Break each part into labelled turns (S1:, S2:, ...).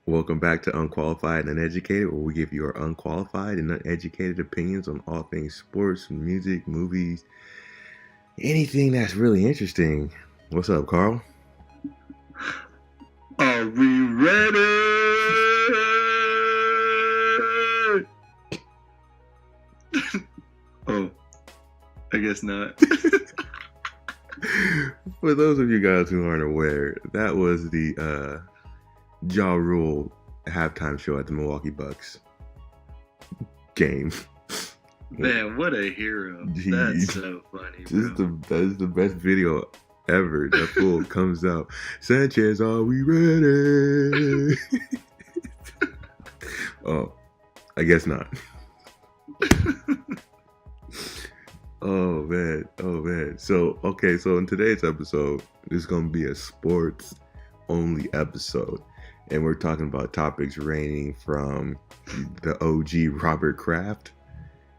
S1: Welcome back to Unqualified and Uneducated, where we give you our unqualified and uneducated opinions on all things sports, music, movies, anything that's really interesting. What's up, Carl?
S2: Are we ready? Oh, I guess not.
S1: For those of you guys who aren't aware, that was the Ja Rule halftime show at the Milwaukee Bucks game.
S2: Man, what a hero. That's so funny, bro.
S1: That is the best video ever. That fool comes out. Sanchez, are we ready? Oh, I guess not. Oh man. So in today's episode, it's gonna be a sports only episode. And we're talking about topics ranging from the OG Robert Kraft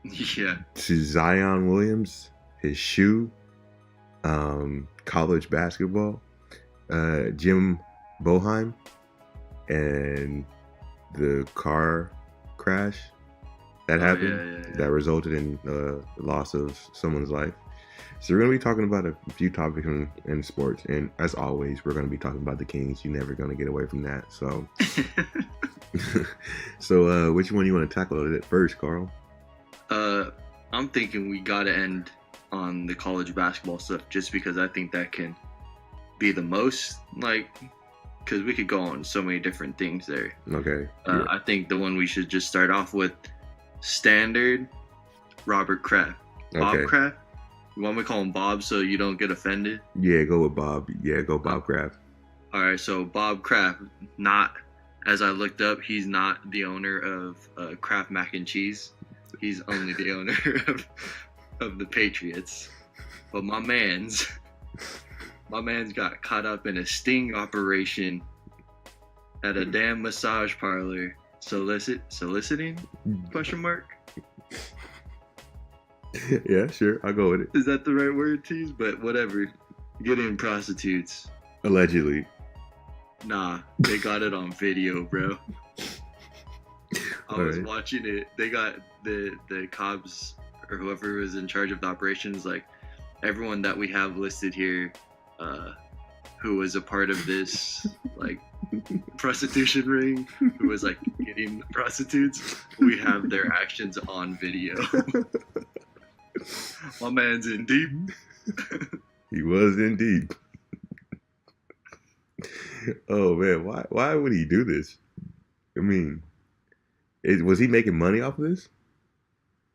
S2: Yeah.
S1: to Zion Williams, his shoe, college basketball, Jim Boeheim, and the car crash that happened that resulted in the loss of someone's life. So we're going to be talking about a few topics in sports, and as always, we're going to be talking about the Kings. You're never going to get away from that. So, which one you want to tackle it first, Carl?
S2: I'm thinking we gotta end on the college basketball stuff just because I think that can be the most, because we could go on so many different things there.
S1: Okay.
S2: I think the one we should just start off with, standard Robert Kraft. Bob Kraft? You want me to call him Bob so you don't get offended?
S1: Yeah, go with Bob. Yeah, go Bob Kraft.
S2: All right, so Bob Kraft, not, as I looked up, he's not the owner of Kraft Mac and Cheese. He's only the owner of the Patriots. But my man's got caught up in a sting operation at a damn massage parlor. Soliciting? Question mark?
S1: Yeah, sure. I'll go with it.
S2: Is that the right word to use? But whatever. Getting prostitutes.
S1: Allegedly.
S2: Nah, they got it on video, bro. I was watching it. They got the cops or whoever was in charge of the operations, like everyone that we have listed here, who was a part of this like prostitution ring, who was like getting the prostitutes. We have their actions on video. My man's in deep.
S1: He was in deep. Oh man, why would he do this? I mean, was he making money off of this?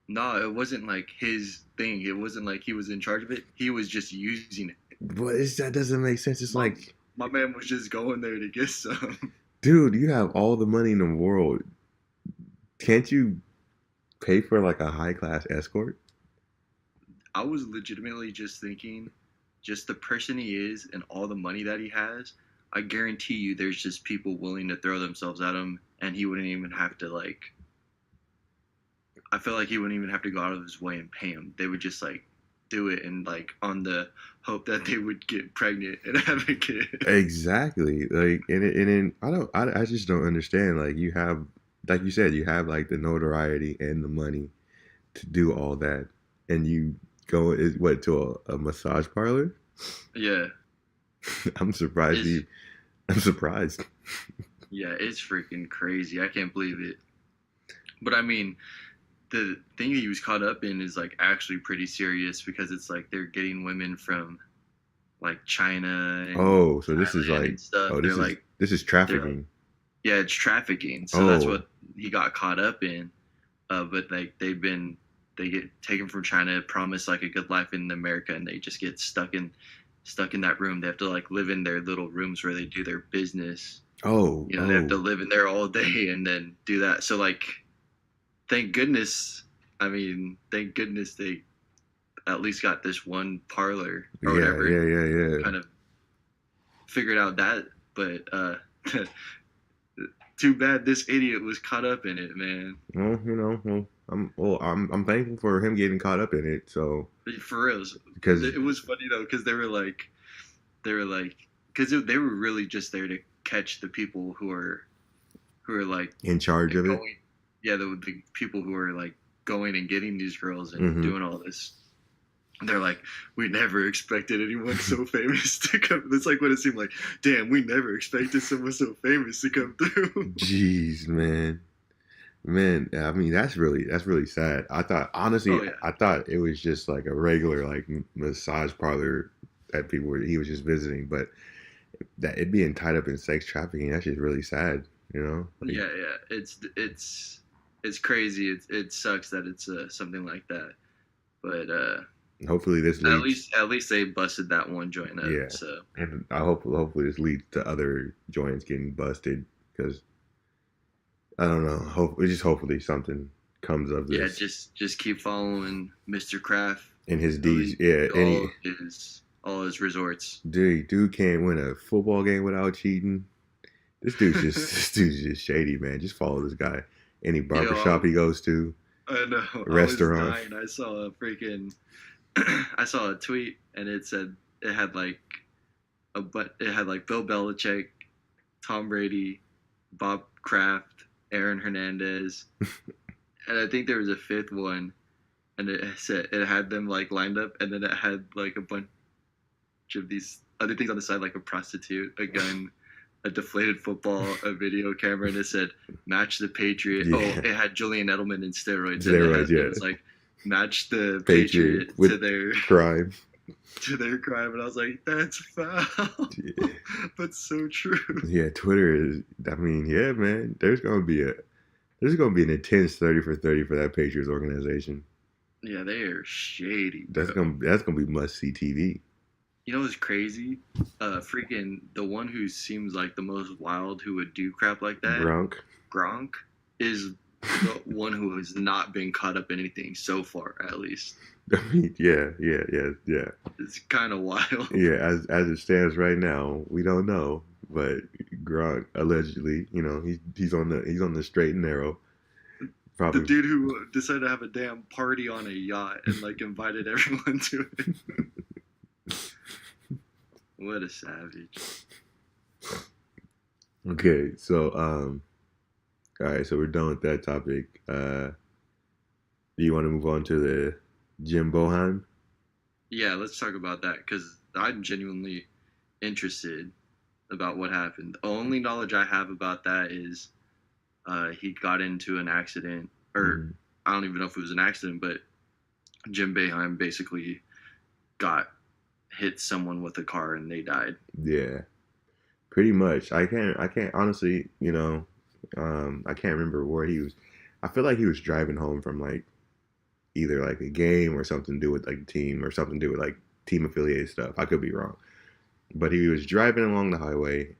S2: No, it wasn't like his thing. It wasn't like he was in charge of it. He was just using it.
S1: But that doesn't make sense. It's like
S2: my man was just going there to get some.
S1: Dude, you have all the money in the world. Can't you pay for like a high class escort?
S2: I was legitimately just thinking, just the person he is and all the money that he has, I guarantee you there's just people willing to throw themselves at him, and he wouldn't even have to I feel like he wouldn't even have to go out of his way and pay him. They would just do it and on the hope that they would get pregnant and have a kid.
S1: Exactly. I just don't understand. Like you have, like you said, you have like the notoriety and the money to do all that, and you go to a massage parlor?
S2: Yeah.
S1: I'm surprised. I'm surprised.
S2: Yeah, it's freaking crazy. I can't believe it. But I mean, the thing he was caught up in is actually pretty serious because it's they're getting women from China. And
S1: so this is
S2: stuff.
S1: This is trafficking.
S2: Yeah, it's trafficking. So that's what he got caught up in. But they get taken from China, promised a good life in America, and they just get stuck in that room. They have to live in their little rooms where they do their business. They have to live in there all day and then do that. So thank goodness they at least got this one parlor or whatever.
S1: Yeah.
S2: Kind of figured out that, but too bad this idiot was caught up in it, man.
S1: Well, I'm thankful for him getting caught up in it. So
S2: for real, because it was funny though, because they were because they were really just there to catch the people who are who are like
S1: in charge of it.
S2: Yeah, the people who are like going and getting these girls and doing all this. They're like, we never expected anyone so famous to come. That's like what it seemed like. Damn, we never expected someone so famous to come through.
S1: Jeez, man. Man, I mean that's really sad. I thought honestly, I thought it was just like a regular like massage parlor that he was just visiting, but that it being tied up in sex trafficking, that's just really sad, you know?
S2: Like, yeah, it's crazy. It sucks that it's something like that, but
S1: hopefully this leads.
S2: At least they busted that one joint up. Yeah, so
S1: and I hopefully this leads to other joints getting busted because. I don't know. Hopefully something comes of this.
S2: Yeah, just keep following Mr. Kraft
S1: and his deeds. Yeah,
S2: all his resorts.
S1: Dude can't win a football game without cheating. This dude's just shady, man. Just follow this guy. Any barbershop he goes to.
S2: I know.
S1: Restaurant.
S2: I saw a freaking. I saw a tweet and it said it had like Bill Belichick, Tom Brady, Bob Kraft, Aaron Hernandez, and I think there was a fifth one, and it had them like lined up, and then it had like a bunch of these other things on the side, like a prostitute, a gun, a deflated football, a video camera, and it said "Match the Patriot." Yeah. Oh, it had Julian Edelman in steroids.
S1: Yeah.
S2: It's like match the Patriot to their
S1: crime.
S2: To their crime, and I was like, "That's foul," yeah. But so true.
S1: Yeah, Twitter is. I mean, yeah, man. There's gonna be an intense 30 for 30 for that Patriots organization.
S2: Yeah, they are shady.
S1: Bro. That's gonna be must see TV.
S2: You know what's crazy? Freaking the one who seems like the most wild who would do crap like that. Gronk is the one who has not been caught up in anything so far, at least.
S1: I mean, yeah.
S2: It's kind of wild.
S1: Yeah, as it stands right now, we don't know, but Gronk allegedly, you know, he's on the straight and narrow.
S2: Probably. The dude who decided to have a damn party on a yacht and like invited everyone to it. What a savage.
S1: Okay, so all right, so we're done with that topic. Do you want to move on to the Jim Boeheim?
S2: Yeah, let's talk about that because I'm genuinely interested about what happened. The only knowledge I have about that is he got into an accident, or I don't even know if it was an accident, but Jim Boeheim basically hit someone with a car and they died.
S1: Yeah, pretty much. I can't honestly, you know, I can't remember where he was. I feel like he was driving home from like either like a game or something to do with like team or something to do with like team affiliated stuff. I could be wrong, but he was driving along the highway,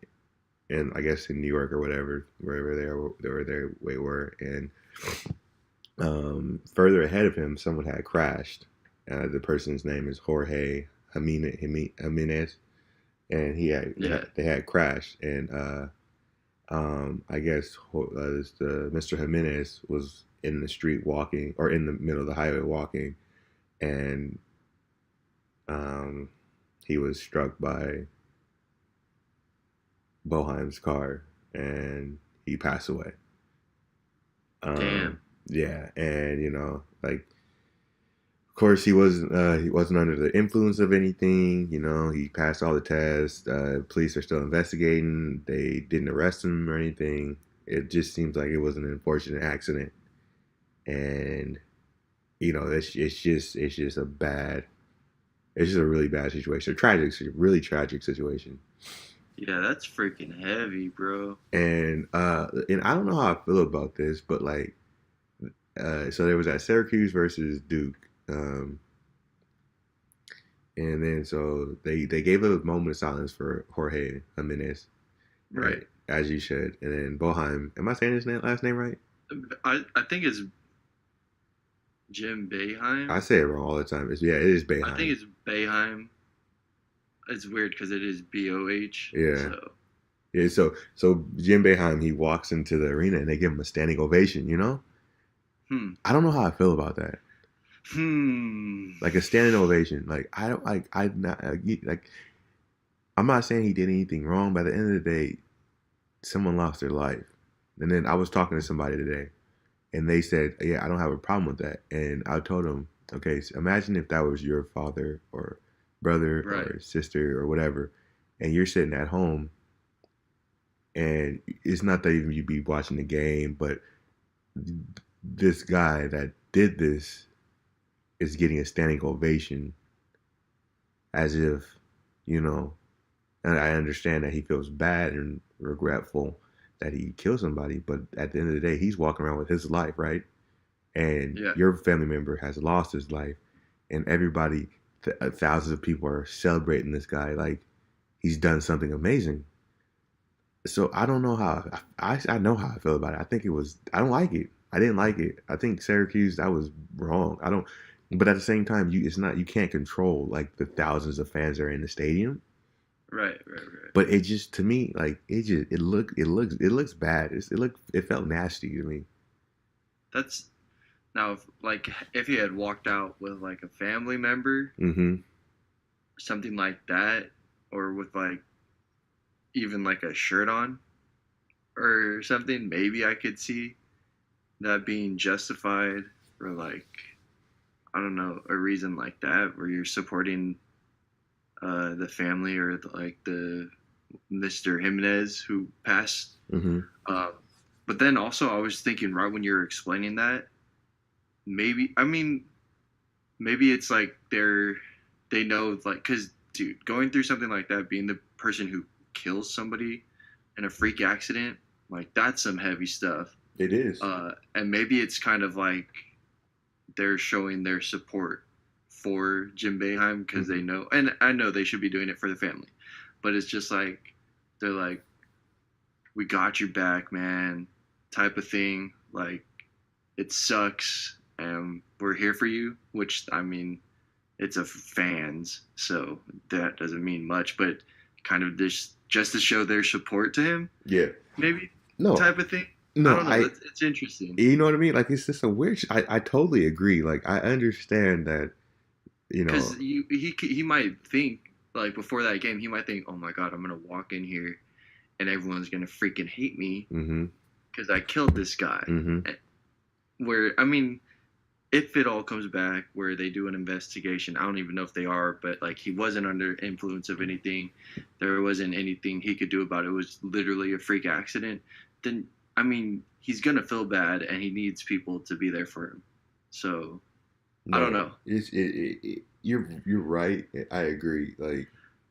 S1: and I guess in New York or whatever, wherever they were, and further ahead of him, someone had crashed. The person's name is Jorge Jimenez, and they had crashed, and I guess Mr. Jimenez was in the street walking, or in the middle of the highway walking, and he was struck by Boeheim's car, and he passed away.
S2: Damn.
S1: Yeah, and you know, like, of course, he wasn't under the influence of anything. You know, he passed all the tests. Police are still investigating. They didn't arrest him or anything. It just seems like it was an unfortunate accident, and you know, it's just a really bad situation. Really tragic situation.
S2: Yeah, that's freaking heavy, bro.
S1: And I don't know how I feel about this, but like, so there was that Syracuse versus Duke, and then so they gave a moment of silence for Jorge Jimenez,
S2: right?
S1: As you should. And then Boeheim, am I saying his last name right?
S2: I think it's Jim Boeheim.
S1: I say it wrong all the time. It is Boeheim.
S2: I think it's Boeheim. It's weird because it is B-O-H.
S1: Yeah. Yeah. So Jim Boeheim, he walks into the arena and they give him a standing ovation. You know. I don't know how I feel about that. Like a standing ovation. Like I don't like. I'm not saying he did anything wrong. By the end of the day, someone lost their life, And then I was talking to somebody today, and they said, "Yeah, I don't have a problem with that." And I told them, "Okay, so imagine if that was your father or brother
S2: Right.
S1: or sister or whatever, and you're sitting at home, and it's not that even you be watching the game, but this guy that did this is getting a standing ovation, as if, you know." And I understand that he feels bad and regretful that he killed somebody, but at the end of the day, he's walking around with his life, right? And
S2: Yeah.
S1: your family member has lost his life, and everybody, thousands of people are celebrating this guy like he's done something amazing. So I don't know how I know how I feel about it. I think it was I don't like it. I didn't like it. I think Syracuse that was wrong. I don't. But at the same time, it's not you can't control like the thousands of fans that are in the stadium.
S2: Right. Right. Right.
S1: But it just to me like it looks bad. It felt nasty to me.
S2: That's now if he had walked out with like a family member,
S1: Mm-hmm.
S2: something like that, or with like even like a shirt on or something, maybe I could see that being justified for like I don't know a reason like that where you're supporting the family or like the Mr. Jimenez who passed.
S1: Mm-hmm.
S2: Um, but then also I was thinking right when you were explaining that maybe it's like they know like because dude going through something like that being the person who kills somebody in a freak accident like that's some heavy stuff.
S1: It is.
S2: And maybe it's kind of like they're showing their support for Jim Boeheim because they know, and I know they should be doing it for the family, but it's just like they're like, "We got your back, man," type of thing. Like it sucks, and we're here for you. Which I mean, it's a fans, so that doesn't mean much, but kind of this just to show their support to him.
S1: Yeah.
S2: Maybe
S1: No.
S2: type of thing.
S1: No,
S2: I don't know. It's interesting.
S1: You know what I mean? Like it's just a weird. I totally agree. Like I understand that. You know,
S2: because he might think like before that game, he might think, "Oh my God, I'm gonna walk in here and everyone's gonna freaking hate me because I killed this guy." Where I mean, if it all comes back where they do an investigation, I don't even know if they are, but like he wasn't under influence of anything, there wasn't anything he could do about it. It was literally a freak accident. Then I mean, he's gonna feel bad, and he needs people to be there for him. So
S1: no,
S2: I don't know.
S1: You're right. I agree. Like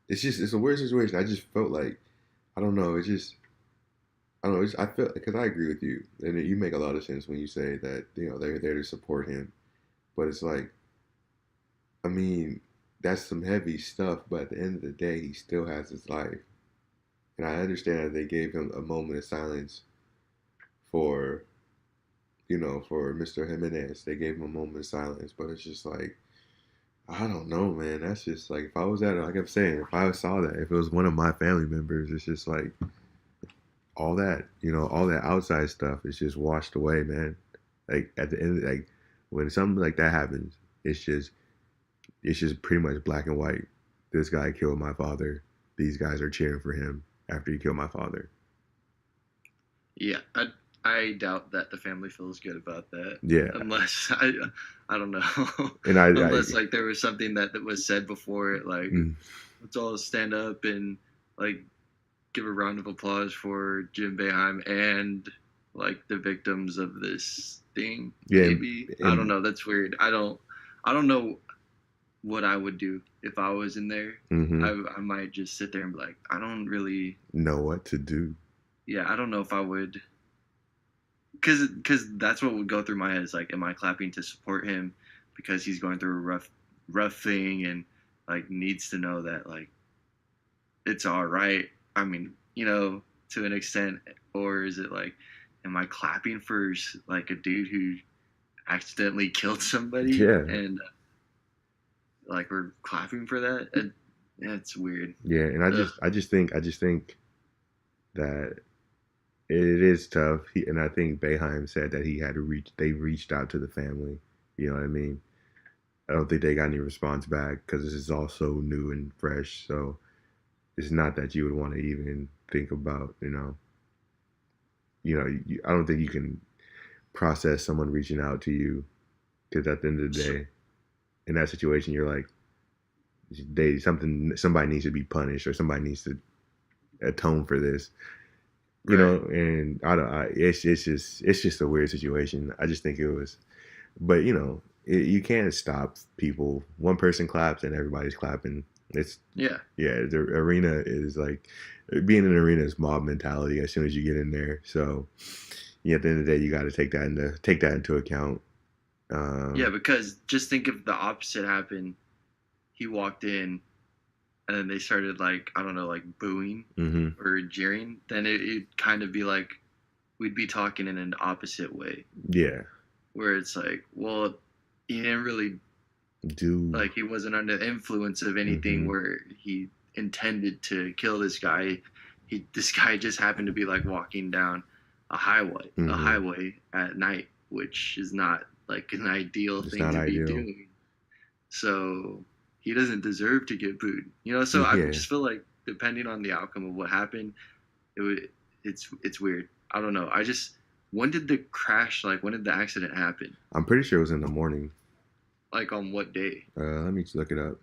S1: it's a weird situation. I just felt like I don't know. I don't know. I feel because I agree with you, and you make a lot of sense when you say that they're there to support him. But it's like, I mean, that's some heavy stuff. But at the end of the day, he still has his life, and I understand that they gave him a moment of silence for for Mr. Jimenez. They gave him a moment of silence, but it's just like, I don't know, man. That's just like, if I was at it, like I'm saying, if I saw that, if it was one of my family members, it's just like, all that, all that outside stuff is just washed away, man. Like, at the end, like, when something like that happens, it's just pretty much black and white. This guy killed my father. These guys are cheering for him after he killed my father.
S2: Yeah, I doubt that the family feels good about that.
S1: Yeah.
S2: Unless I don't know.
S1: And
S2: unless like there was something that was said before it, like let's all stand up and like give a round of applause for Jim Boeheim and like the victims of this thing.
S1: Yeah,
S2: maybe I don't know. That's weird. I don't know what I would do if I was in there. I might just sit there and be like, I don't really
S1: know what to do.
S2: Yeah, I don't know if I would. Because that's what would go through my head is like, am I clapping to support him because he's going through a rough thing and like needs to know that like it's all right. I mean, to an extent, or is it like, am I clapping for like a dude who accidentally killed somebody?
S1: Yeah.
S2: And like we're clapping for that. And it's weird.
S1: Yeah, and I just think that it is tough. And I think Boeheim said that they reached out to the family. You know what I mean? I don't think they got any response back because this is all so new and fresh. So it's not that you would want to even think about, I don't think you can process someone reaching out to you, because at the end of the day, in that situation, you're like, somebody needs to be punished, or somebody needs to atone for this. And it's just a weird situation. I just think it was, but you can't stop people. One person claps and everybody's clapping. The arena is like, being in an arena is mob mentality as soon as you get in there. So at the end of the day, you got to take that into account.
S2: Because just think if the opposite happened. He walked in, and then they started booing or jeering. Then it'd kind of be like we'd be talking in an opposite way.
S1: Yeah.
S2: Where it's like, well, he didn't really he wasn't under the influence of anything where he intended to kill this guy. This guy just happened to be walking down a highway at night, which is not an ideal thing to be doing. So he doesn't deserve to get booed, So I just feel like depending on the outcome of what happened, it's weird. I don't know. When did the crash? When did the accident happen?
S1: I'm pretty sure it was in the morning.
S2: On what day?
S1: Let me just look it up.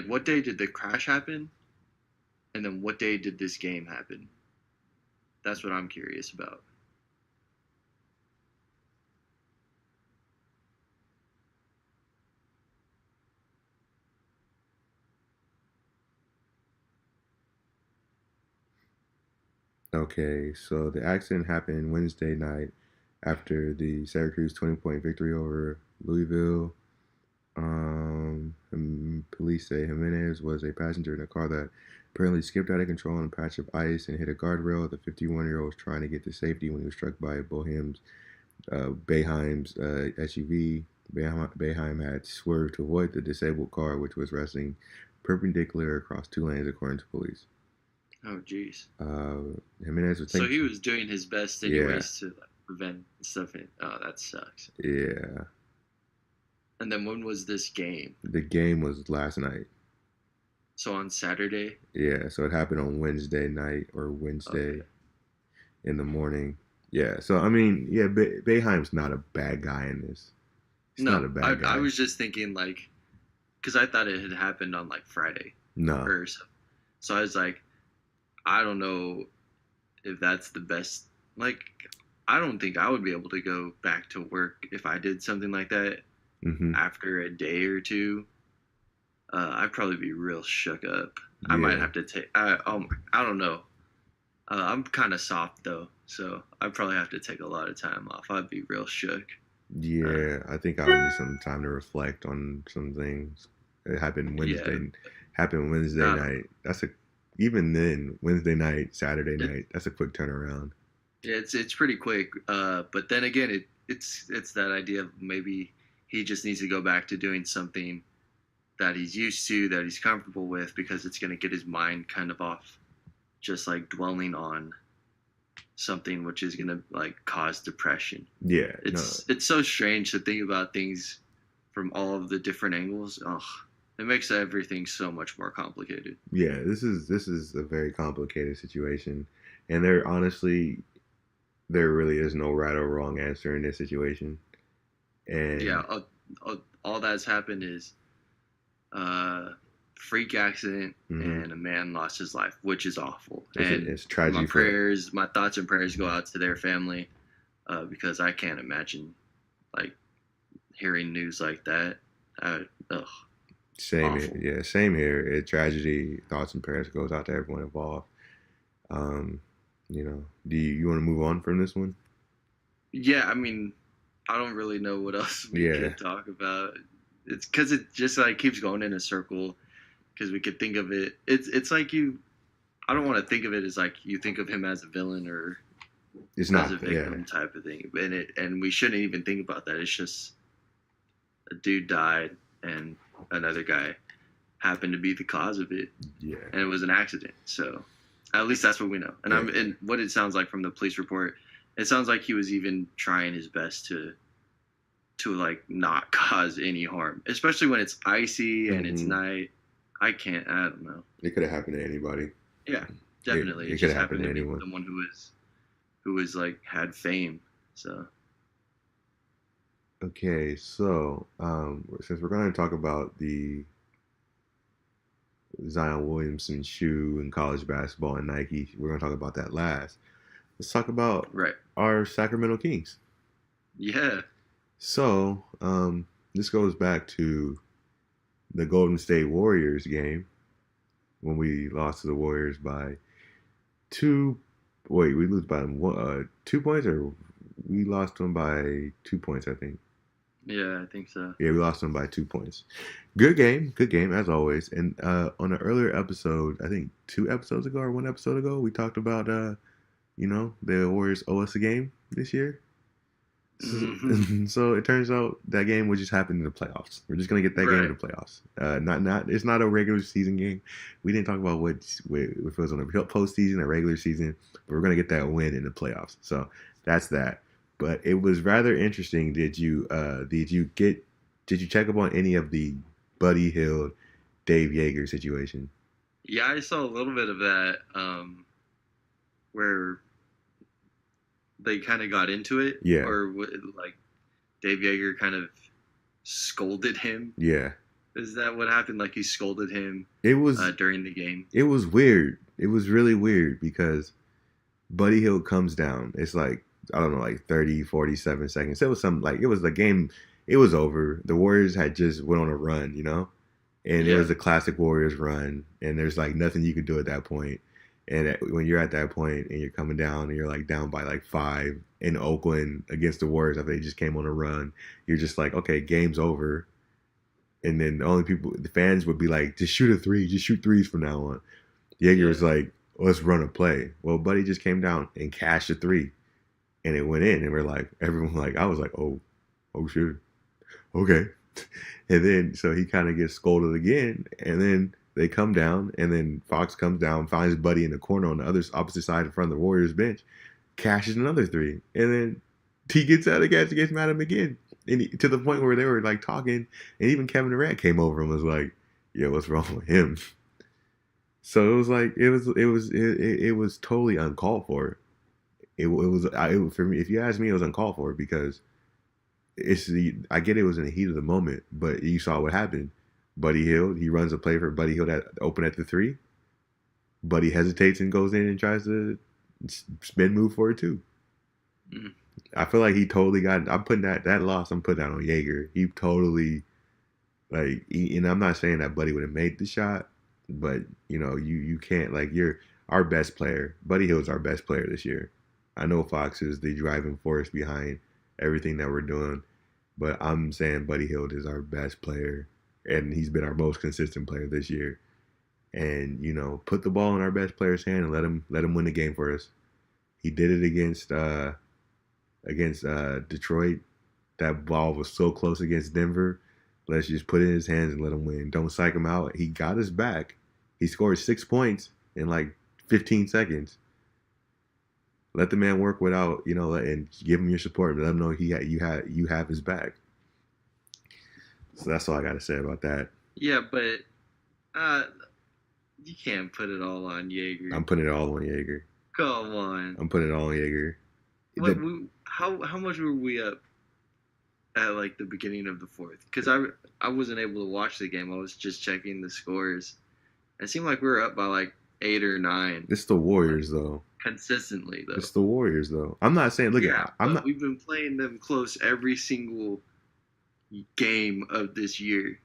S2: What day did the crash happen? And then what day did this game happen? That's what I'm curious about.
S1: Okay, so the accident happened Wednesday night after the Syracuse 20-point victory over Louisville. Police say Jimenez was a passenger in a car that apparently skipped out of control on a patch of ice and hit a guardrail. The 51-year-old was trying to get to safety when he was struck by Boeheim's SUV. Boeheim had swerved to avoid the disabled car, which was resting perpendicular across two lanes, according to police.
S2: Oh, jeez.
S1: Jimenez was
S2: so he was doing his best anyways to prevent stuff. Oh, that sucks.
S1: Yeah.
S2: And then when was this game?
S1: The game was last night.
S2: So on Saturday?
S1: Yeah, so it happened on Wednesday night or Wednesday in the morning. Yeah, so I mean, Boeheim's not a bad guy in this. He's not a bad guy.
S2: I was just thinking because I thought it had happened on Friday.
S1: No.
S2: So I was like, I don't know if that's the best. I don't think I would be able to go back to work if I did something like that after a day or two. I'd probably be real shook up. Yeah. I might have to take. I don't know. I'm kind of soft though, so I'd probably have to take a lot of time off. I'd be real shook.
S1: Yeah, I think I would need some time to reflect on some things. It happened Wednesday. Night. Even then, Wednesday night, Saturday night. That's a quick turnaround.
S2: Yeah, it's pretty quick. But then again, it's that idea of maybe he just needs to go back to doing something that he's used to, that he's comfortable with, because it's going to get his mind kind of off just dwelling on something which is going to cause depression.
S1: Yeah.
S2: It's so strange to think about things from all of the different angles. Oh, it makes everything so much more complicated.
S1: Yeah, this is a very complicated situation, and there really is no right or wrong answer in this situation. And
S2: all that's happened is freak accident and a man lost his life, which is awful.
S1: It's tragic.
S2: My thoughts and prayers go out to their family, because I can't imagine hearing news like that.
S1: Same here. Yeah, same here. Tragedy. Thoughts and prayers goes out to everyone involved. Do you want to move on from this one?
S2: Yeah, I mean, I don't really know what else we could talk about. It's because it just keeps going in a circle. Because we could think of it. It's I don't want to think of it as you think of him as a villain or as a victim type of thing. And we shouldn't even think about that. It's just a dude died and another guy happened to be the cause of it.
S1: Yeah. And
S2: it was an accident. So at least that's what we know. And and what it sounds like from the police report, it sounds like he was even trying his best to not cause any harm, especially when it's icy and it's night. I don't know.
S1: It could have happened to anybody.
S2: Yeah, definitely.
S1: It could have happened to anyone.
S2: Someone who is who was like had fame. So
S1: okay, so since we're going to talk about the Zion Williamson shoe in college basketball and Nike, we're going to talk about that last. Let's talk about
S2: right,
S1: our Sacramento Kings.
S2: yeah,
S1: So this goes back to the Golden State Warriors game when we lost to the Warriors by two. Wait, we lose by 2 points, or we lost them by 2 points, I think.
S2: yeah, I think so.
S1: Yeah, we lost them by 2 points. Good game as always. And on an earlier episode, I think 2 episodes ago or 1 episode ago, we talked about the Warriors owe us a game this year.
S2: Mm-hmm.
S1: So it turns out that game would just happen in the playoffs. We're just gonna get that game in the playoffs. Not it's not a regular season game. We didn't talk about what if it was on a postseason, a regular season, but we're gonna get that win in the playoffs. So that's that. But it was rather interesting. Did you check up on any of the Buddy Hield, Dave Yeager situation?
S2: Yeah, I saw a little bit of that where they kind of got into it.
S1: Yeah.
S2: Or like Dave Yeager kind of scolded him.
S1: Yeah.
S2: Is that what happened? Like he scolded him during the game?
S1: It was weird. It was really weird because Buddy Hield comes down. It's like, I don't know, like 30, 47 seconds. It was something like, it was the game. It was over. The Warriors had just went on a run, and it was a classic Warriors run. And there's like nothing you could do at that point. And when you're at that point and you're coming down and you're like down by like 5 in Oakland against the Warriors after they just came on a run, you're just like, okay, game's over. And then the fans would be like, just shoot a 3, just shoot 3s from now on. Yeager was like, let's run a play. Well, Buddy just came down and cashed a 3, and it went in. And we're like, everyone like, I was like, oh shit, okay. And then so he kind of gets scolded again, and then they come down, and then Fox comes down, finds Buddy in the corner on the opposite side in front of the Warriors bench, cashes another 3, and then he gets out of gas and gets mad at him again, and to the point where they were like talking, and even Kevin Durant came over and was like, "Yeah, what's wrong with him?" So it was like it was totally uncalled for. It was for me. If you ask me, it was uncalled for because I get it was in the heat of the moment, but you saw what happened. Buddy Hield, he runs a play for Buddy Hield open at the 3. Buddy hesitates and goes in and tries to spin move for it too.
S2: Mm.
S1: I feel like he totally got. I'm putting that loss. I'm putting that on Yeager. He totally and I'm not saying that Buddy would have made the shot, but you can't, like, you're our best player. Buddy Hield's our best player this year. I know Fox is the driving force behind everything that we're doing, but I'm saying Buddy Hield is our best player. And he's been our most consistent player this year. And put the ball in our best player's hand and let him win the game for us. He did it against Detroit. That ball was so close against Denver. Let's just put it in his hands and let him win. Don't psych him out. He got us back. He scored 6 points in like 15 seconds. Let the man work without, and give him your support. Let him know you have his back. So that's all I got to say about that.
S2: Yeah, but you can't put it all on Yeager.
S1: I'm putting it all on Yeager.
S2: Come on.
S1: I'm putting it all on Yeager.
S2: How much were we up at like the beginning of the fourth? Because I wasn't able to watch the game. I was just checking the scores. It seemed like we were up by like 8 or 9.
S1: It's the Warriors, though.
S2: Consistently, though.
S1: It's the Warriors, though. I'm not saying. Look,
S2: we've been playing them close every single game of this year.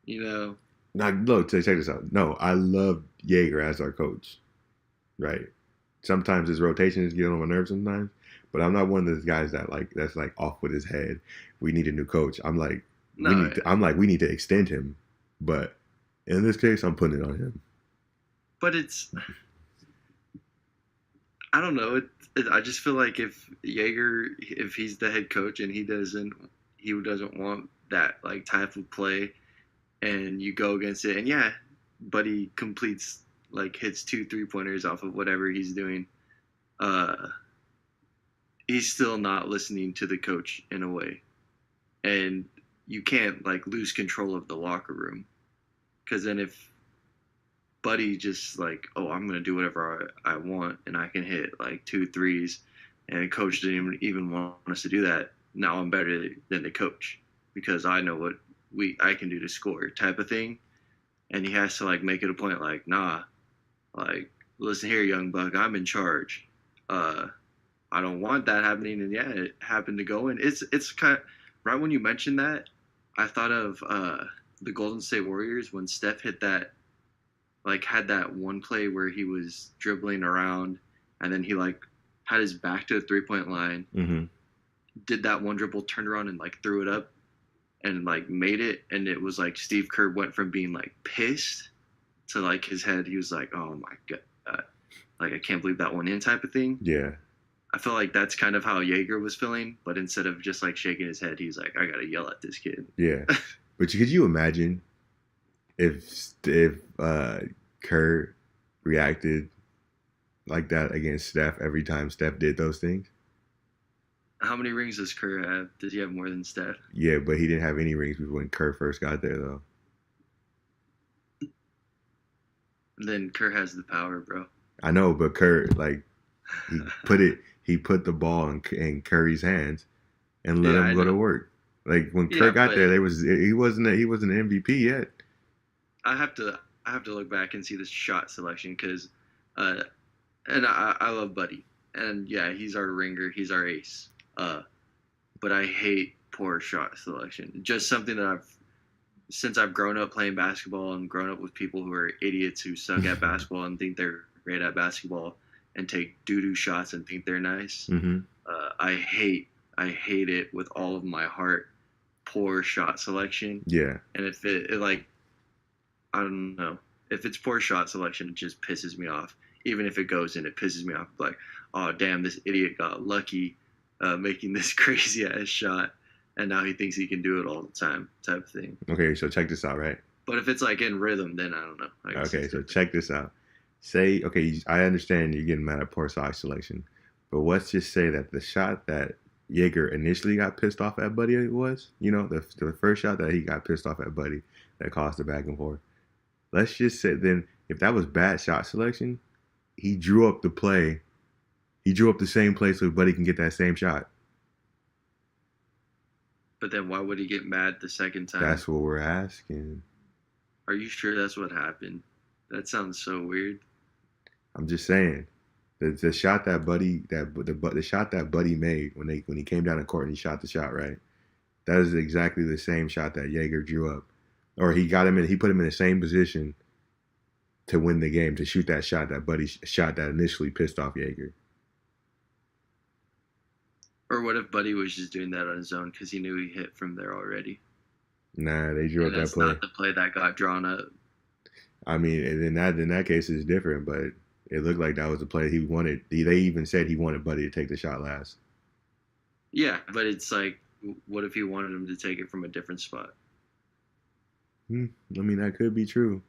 S1: Now look, check this out. No, I love Yeager as our coach. Right. Sometimes his rotations get on my nerves sometimes, but I'm not one of those guys that's off with his head. We need a new coach. I'm like, we need to extend him. But in this case, I'm putting it on him.
S2: But I don't know. I just feel like if Yeager, if he's the head coach and he doesn't want that like type of play, and you go against it, and Buddy completes, like, hits 2 3-pointers off of whatever he's doing, he's still not listening to the coach in a way, and you can't like lose control of the locker room, because then if Buddy just like, oh, I'm gonna do whatever I want, and I can hit like 2 threes, and coach didn't even want us to do that. Now I'm better than the coach because I know what I can do to score, type of thing. And he has to like make it a point, like, nah, like, listen here, young buck, I'm in charge. I don't want that happening, and yeah, it happened to go in. It's kind of right when you mentioned that, I thought of the Golden State Warriors when Steph hit that, like, had that one play where he was dribbling around, and then he like had his back to the 3-point line, did that one dribble, turned around and like threw it up, and like made it, and it was like Steve Kerr went from being like pissed to like his head, he was like, oh my god, like I can't believe that one in, type of thing.
S1: Yeah.
S2: I feel like that's kind of how Jaeger was feeling, but instead of just like shaking his head, he's like, I gotta yell at this kid.
S1: Yeah. But could you imagine if Kerr reacted like that against Steph every time Steph did those things?
S2: How many rings does Kerr have? Does he have more than Steph?
S1: Yeah, but he didn't have any rings when Kerr first got there, though.
S2: Then Kerr has the power, bro.
S1: I know, but Kerr, like, he put the ball in Curry's hands and let him go to work. Like when Kerr got there, he wasn't an MVP yet.
S2: I have to look back and see the shot selection because, and I love Buddy, and yeah, he's our ringer, he's our ace. But I hate poor shot selection. Just something that since I've grown up playing basketball and grown up with people who are idiots who suck at basketball and think they're great at basketball and take doo-doo shots and think they're nice. I hate it with all of my heart. Poor shot selection.
S1: Yeah.
S2: And if it like, I don't know, if it's poor shot selection, it just pisses me off. Even if it goes in, it pisses me off. Like, oh damn, this idiot got lucky making this crazy ass shot, and now he thinks he can do it all the time, type of thing.
S1: Okay, so check this out, right?
S2: But if it's like in rhythm, then I don't know.
S1: Okay, so check this out. Say, okay, I understand you're getting mad at poor shot selection, but let's just say that the shot that Jaeger initially got pissed off at Buddy was, the first shot that he got pissed off at Buddy that caused the back and forth. Let's just say then, if that was bad shot selection, he drew up the play. He drew up the same play so Buddy can get that same shot.
S2: But then why would he get mad the second time?
S1: That's what we're asking.
S2: Are you sure that's what happened? That sounds so weird.
S1: I'm just saying. The shot that Buddy the shot that Buddy made when he came down the court and he shot the shot, right? That is exactly the same shot that Jaeger drew up. Or he put him in the same position to win the game, to shoot that shot that Buddy shot that initially pissed off Jaeger.
S2: Or what if Buddy was just doing that on his own because he knew he hit from there already?
S1: Nah, they drew up that play.
S2: That's not the play that got drawn up.
S1: I mean, in that case, it's different, but it looked like that was the play he wanted. They even said he wanted Buddy to take the shot last.
S2: Yeah, but it's like, what if he wanted him to take it from a different spot?
S1: I mean, that could be true.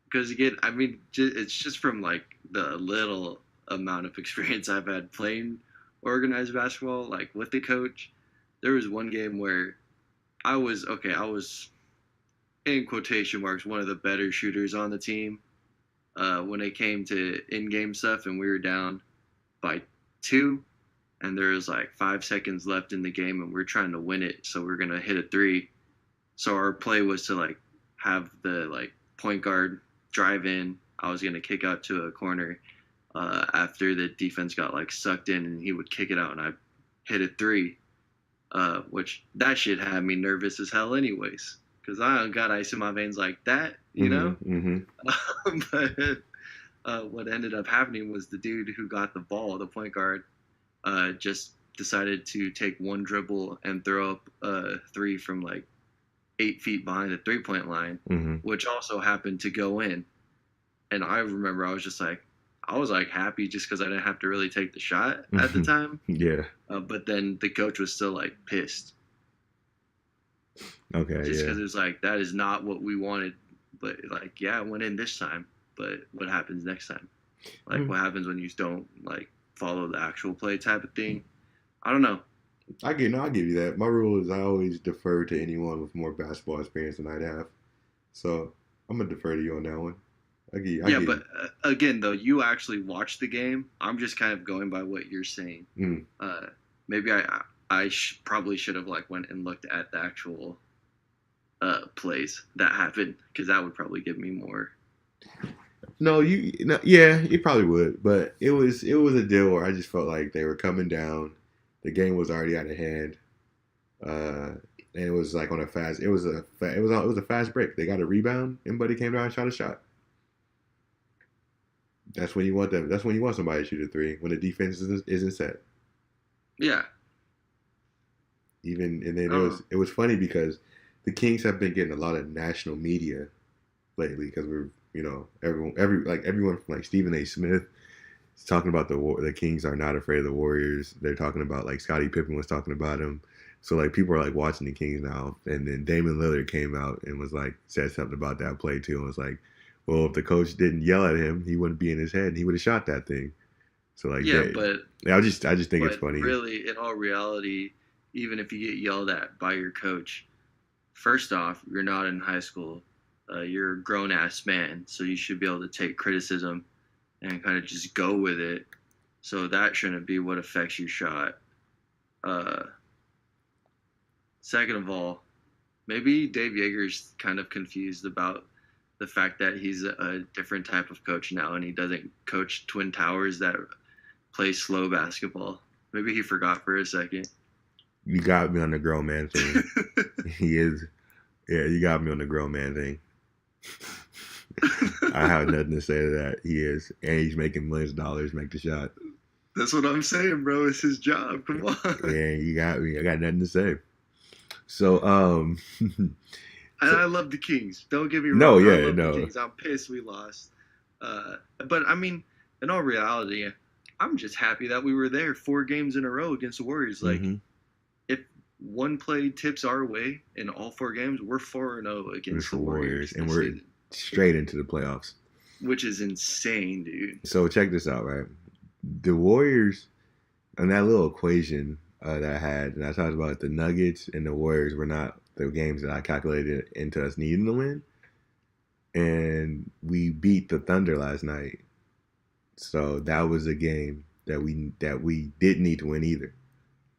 S2: Because again, I mean, it's just from like the little amount of experience I've had playing organized basketball, like with the coach. There was one game where I was in quotation marks one of the better shooters on the team when it came to in-game stuff, and we were down by 2, and there was like 5 seconds left in the game, and we're trying to win it, so we're gonna hit a 3. So our play was to like have the like point guard drive in. I was gonna kick out to a corner after the defense got like sucked in, and he would kick it out, and I hit a 3, which that shit had me nervous as hell anyways, because I don't got ice in my veins like that, you know? But what ended up happening was the dude who got the ball, the point guard, just decided to take one dribble and throw up a 3 from like 8 feet behind the 3-point line, which also happened to go in. And I remember I was like happy just because I didn't have to really take the shot at the time.
S1: Yeah.
S2: But then the coach was still like pissed.
S1: Okay.
S2: Just because it was like, that is not what we wanted. But like, yeah, it went in this time. But what happens next time? Like, what happens when you don't like follow the actual play type of thing? I don't know.
S1: I'll give you that. My rule is I always defer to anyone with more basketball experience than I have. So I'm gonna defer to you on that one.
S2: But again, though, you actually watched the game. I'm just kind of going by what you're saying.
S1: Mm.
S2: Maybe I probably should have like went and looked at the actual plays that happened, because that would probably give me more.
S1: No, yeah, you probably would, but it was a deal where I just felt like they were coming down. The game was already out of hand, and it was like on a fast. It was a fast break. They got a rebound, and Buddy came down and shot a shot. That's when you want them. That's when you want somebody to shoot a three, when the defense isn't set.
S2: Yeah.
S1: And then it was funny because the Kings have been getting a lot of national media lately, because we're, everyone from like Stephen A. Smith is talking about the Kings are not afraid of the Warriors. They're talking about, like, Scottie Pippen was talking about them. So like people are like watching the Kings now. And then Damian Lillard came out and was like, said something about that play too, and was like, well, if the coach didn't yell at him, he wouldn't be in his head and he would have shot that thing. So like, I just think it's funny.
S2: Really, in all reality, even if you get yelled at by your coach, first off, you're not in high school. You're a grown-ass man, so you should be able to take criticism and kind of just go with it. So that shouldn't be what affects your shot. Second of all, maybe Dave Yeager's kind of confused about the fact that he's a different type of coach now, and he doesn't coach Twin Towers that play slow basketball. Maybe he forgot for a second.
S1: You got me on the grown man thing. He is. Yeah, you got me on the grown man thing. I have nothing to say to that. He is. And he's making millions of dollars, make the shot.
S2: That's what I'm saying, bro. It's his job. Come on.
S1: Yeah, you got me. I got nothing to say. So,
S2: I love the Kings. Don't get me wrong.
S1: No, yeah,
S2: I love
S1: no.
S2: The Kings. I'm pissed we lost. But I mean, in all reality, I'm just happy that we were there 4 games in a row against the Warriors. Like, if one play tips our way in all 4 games, we're 4-0 against the Warriors,
S1: and we're straight into the playoffs,
S2: which is insane, dude.
S1: So check this out, right? The Warriors, on that little equation that I had, and I talked about the Nuggets and the Warriors were not the games that I calculated into us needing to win. And we beat the Thunder last night. So that was a game that we didn't need to win either.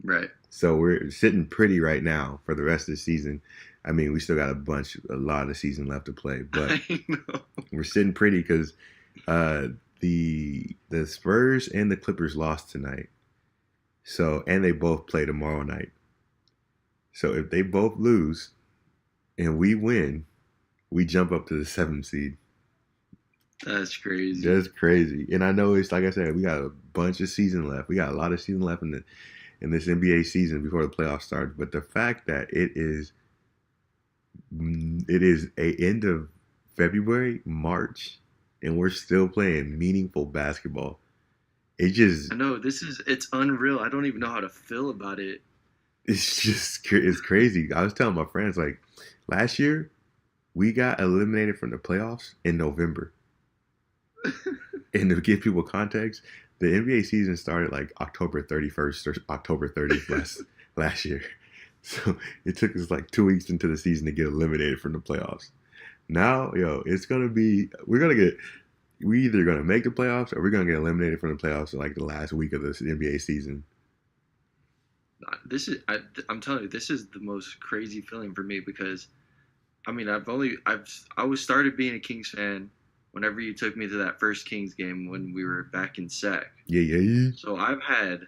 S2: Right.
S1: So we're sitting pretty right now for the rest of the season. I mean, we still got a lot of the season left to play, but we're sitting pretty because the Spurs and the Clippers lost tonight. So, and they both play tomorrow night. So if they both lose and we win, we jump up to the 7th seed.
S2: That's crazy.
S1: That's crazy. And I know it's, like I said, we got a bunch of season left. We got a lot of season left in this NBA season before the playoffs start. But the fact that it is a end of February, March, and we're still playing meaningful basketball. I know, it's unreal. I don't even know how to feel about it. It's crazy. I was telling my friends, like, last year, we got eliminated from the playoffs in November. And to give people context, the NBA season started like October 31st or October 30th last year. So it took us like 2 weeks into the season to get eliminated from the playoffs. Now, it's going to be, we're either going to make the playoffs or we're going to get eliminated from the playoffs in like the last week of the NBA season.
S2: I'm telling you, this is the most crazy feeling for me because, I mean, I started being a Kings fan whenever you took me to that first Kings game when we were back in Sac.
S1: Yeah.
S2: So I've had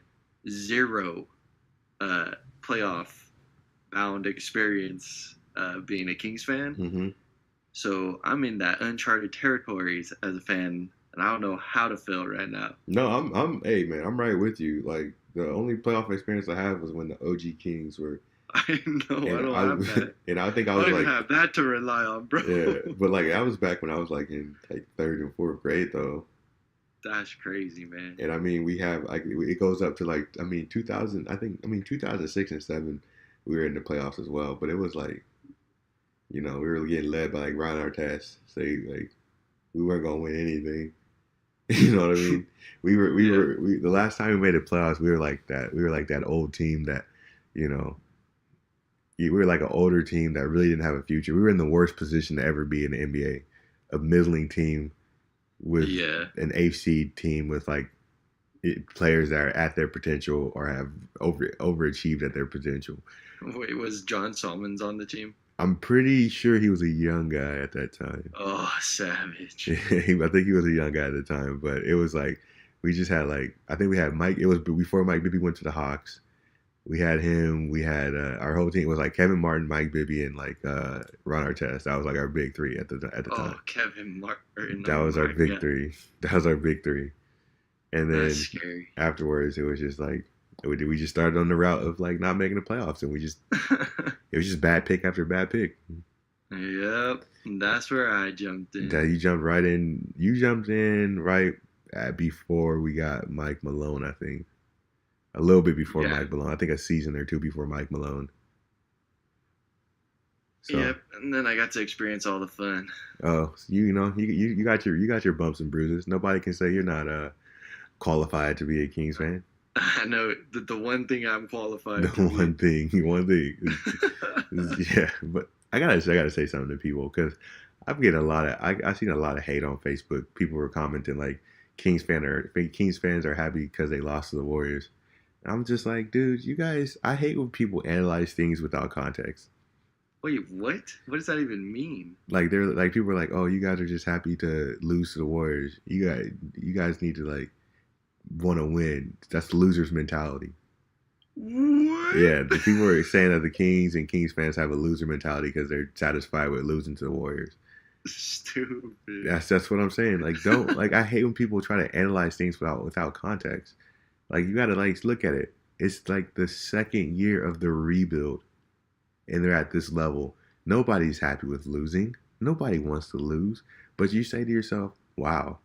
S2: 0 playoff bound experience being a Kings fan.
S1: Mm-hmm.
S2: So I'm in that uncharted territories as a fan, and I don't know how to feel right now.
S1: No, hey man, I'm right with you. Like, the only playoff experience I have was when the OG Kings were.
S2: I know, I don't have that.
S1: And I think I was
S2: don't even have that to rely on, bro.
S1: Yeah, but like I was back when I was like in like 3rd and 4th grade though.
S2: That's crazy, man.
S1: And I mean, we have like it goes up to like 2000. 2006 and 7, we were in the playoffs as well. But it was like, we were getting led by like Ron Artest. Say like we weren't gonna win anything. You know what I mean? We were the last time we made the playoffs, we were like that. We were like that old team that, we were like an older team that really didn't have a future. We were in the worst position to ever be in the NBA, a middling team with an 8th seed team with like players that are at their potential or have overachieved at their potential.
S2: Wait, was John Salmons on the team?
S1: I'm pretty sure he was a young guy at that time.
S2: Oh, savage.
S1: I think he was a young guy at the time, but it was like we just had like I think we had Mike. It was before Mike Bibby went to the Hawks. We had him. We had our whole team was like Kevin Martin, Mike Bibby, and like Ron Artest. That was like our big three at the time.
S2: Oh, Kevin Martin.
S1: That was our big three. That was our big three. And then afterwards, it was just like we just started on the route of like not making the playoffs, and we just it was just bad pick after bad pick.
S2: Yep, that's where I jumped in.
S1: You jumped right in. You jumped in right before we got Mike Malone, I think. A little bit before Mike Malone. I think a season or two before Mike Malone.
S2: So, yep, and then I got to experience all the fun.
S1: Oh, you got your bumps and bruises. Nobody can say you're not qualified to be a Kings fan.
S2: I know the one thing I'm qualified.
S1: One thing. Yeah, but I gotta say something to people because I've getting I've seen a lot of hate on Facebook. People were commenting like Kings fans are happy because they lost to the Warriors. I'm just like, dude, you guys, I hate when people analyze things without context.
S2: Wait, what? What does that even mean?
S1: Like they're like people are like, oh, you guys are just happy to lose to the Warriors. You guys need to like want to win. That's the loser's mentality.
S2: What?
S1: Yeah, the people are saying that the Kings and Kings fans have a loser mentality because they're satisfied with losing to the Warriors.
S2: Stupid.
S1: That's what I'm saying. Like, don't like. I hate when people try to analyze things without context. Like, you gotta like look at it. It's like the second year of the rebuild, and they're at this level. Nobody's happy with losing. Nobody wants to lose. But you say to yourself, "Wow,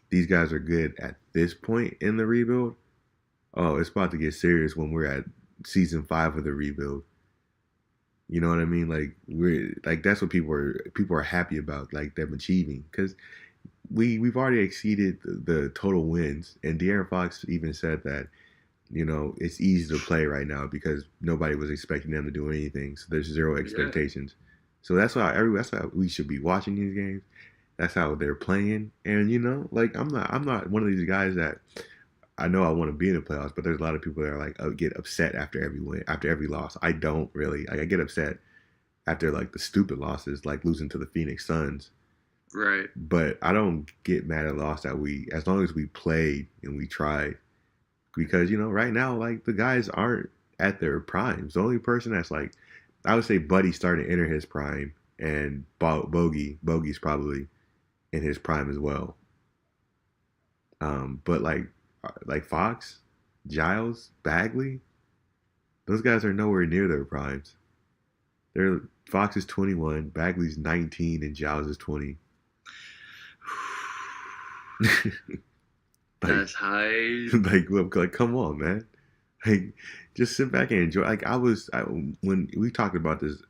S1: these guys are good at this point in the rebuild. Oh, it's about to get serious when we're at season 5 of the rebuild." You know what I mean? Like we're like that's what people are happy about, like them achieving, because we've already exceeded the total wins, and De'Aaron Fox even said that it's easy to play right now because nobody was expecting them to do anything, so there's zero expectations. Yeah. So that's why we should be watching these games. That's how they're playing, and like I'm not one of these guys that I know I want to be in the playoffs, but there's a lot of people that are like get upset after every win, after every loss. I don't really. Like I get upset after like the stupid losses, like losing to the Phoenix Suns.
S2: Right.
S1: But I don't get mad at loss as long as we played and we tried, because right now like the guys aren't at their primes. The only person that's like, I would say Buddy's starting to enter his prime, and Bogey's probably in his prime as well. But like Fox, Giles, Bagley, those guys are nowhere near their primes. Fox is 21, Bagley's 19, and Giles is 20.
S2: That's high.
S1: Like, come on, man. Like, just sit back and enjoy. Like, when we talked about this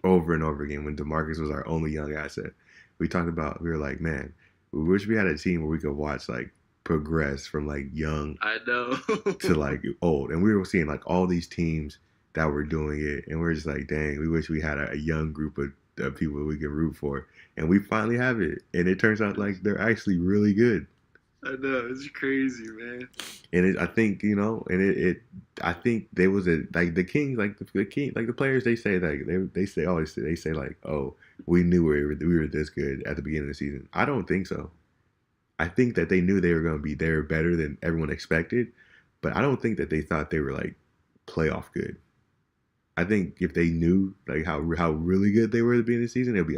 S1: over and over again, when DeMarcus was our only young asset, we were like, man, we wish we had a team where we could watch like progress from like young to like old, and we were seeing like all these teams that were doing it, and we're just like, dang, we wish we had a young group of people we could root for, and we finally have it, and it turns out like they're actually really good.
S2: I know, it's crazy, man.
S1: And I think I think there was like the Kings, like the King, like the players, they say like they say like, oh, we knew we were this good at the beginning of the season. I don't think so. I think that they knew they were going to be there better than everyone expected, but I don't think that they thought they were like playoff good. I think if they knew like how really good they were at the beginning of the season, it would be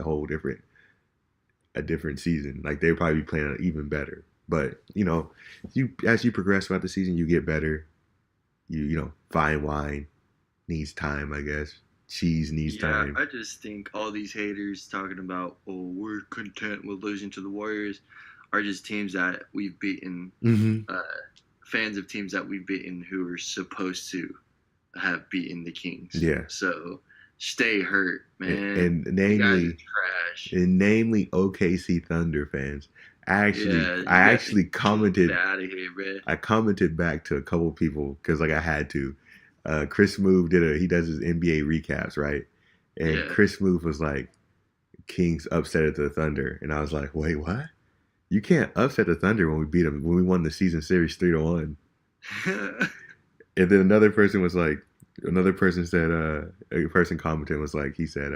S1: a different season. Like they'd probably be playing even better. But as you progress throughout the season, you get better. Fine wine needs time, I guess. Cheese needs time.
S2: I just think all these haters talking about, oh, we're content with losing to the Warriors, are just teams that we've beaten, fans of teams that we've beaten who are supposed to have beaten the Kings.
S1: Yeah.
S2: So stay hurt, man.
S1: And namely OKC Thunder fans. I actually commented.
S2: Get out of here, man.
S1: I commented back to a couple people because like I had to. Chris Move he does his NBA recaps, right? And Chris Move was like, Kings upset at the Thunder, and I was like, wait, what? You can't upset the Thunder when we beat them when we won the season series 3-1. And then another person said, a person commented was like, he said,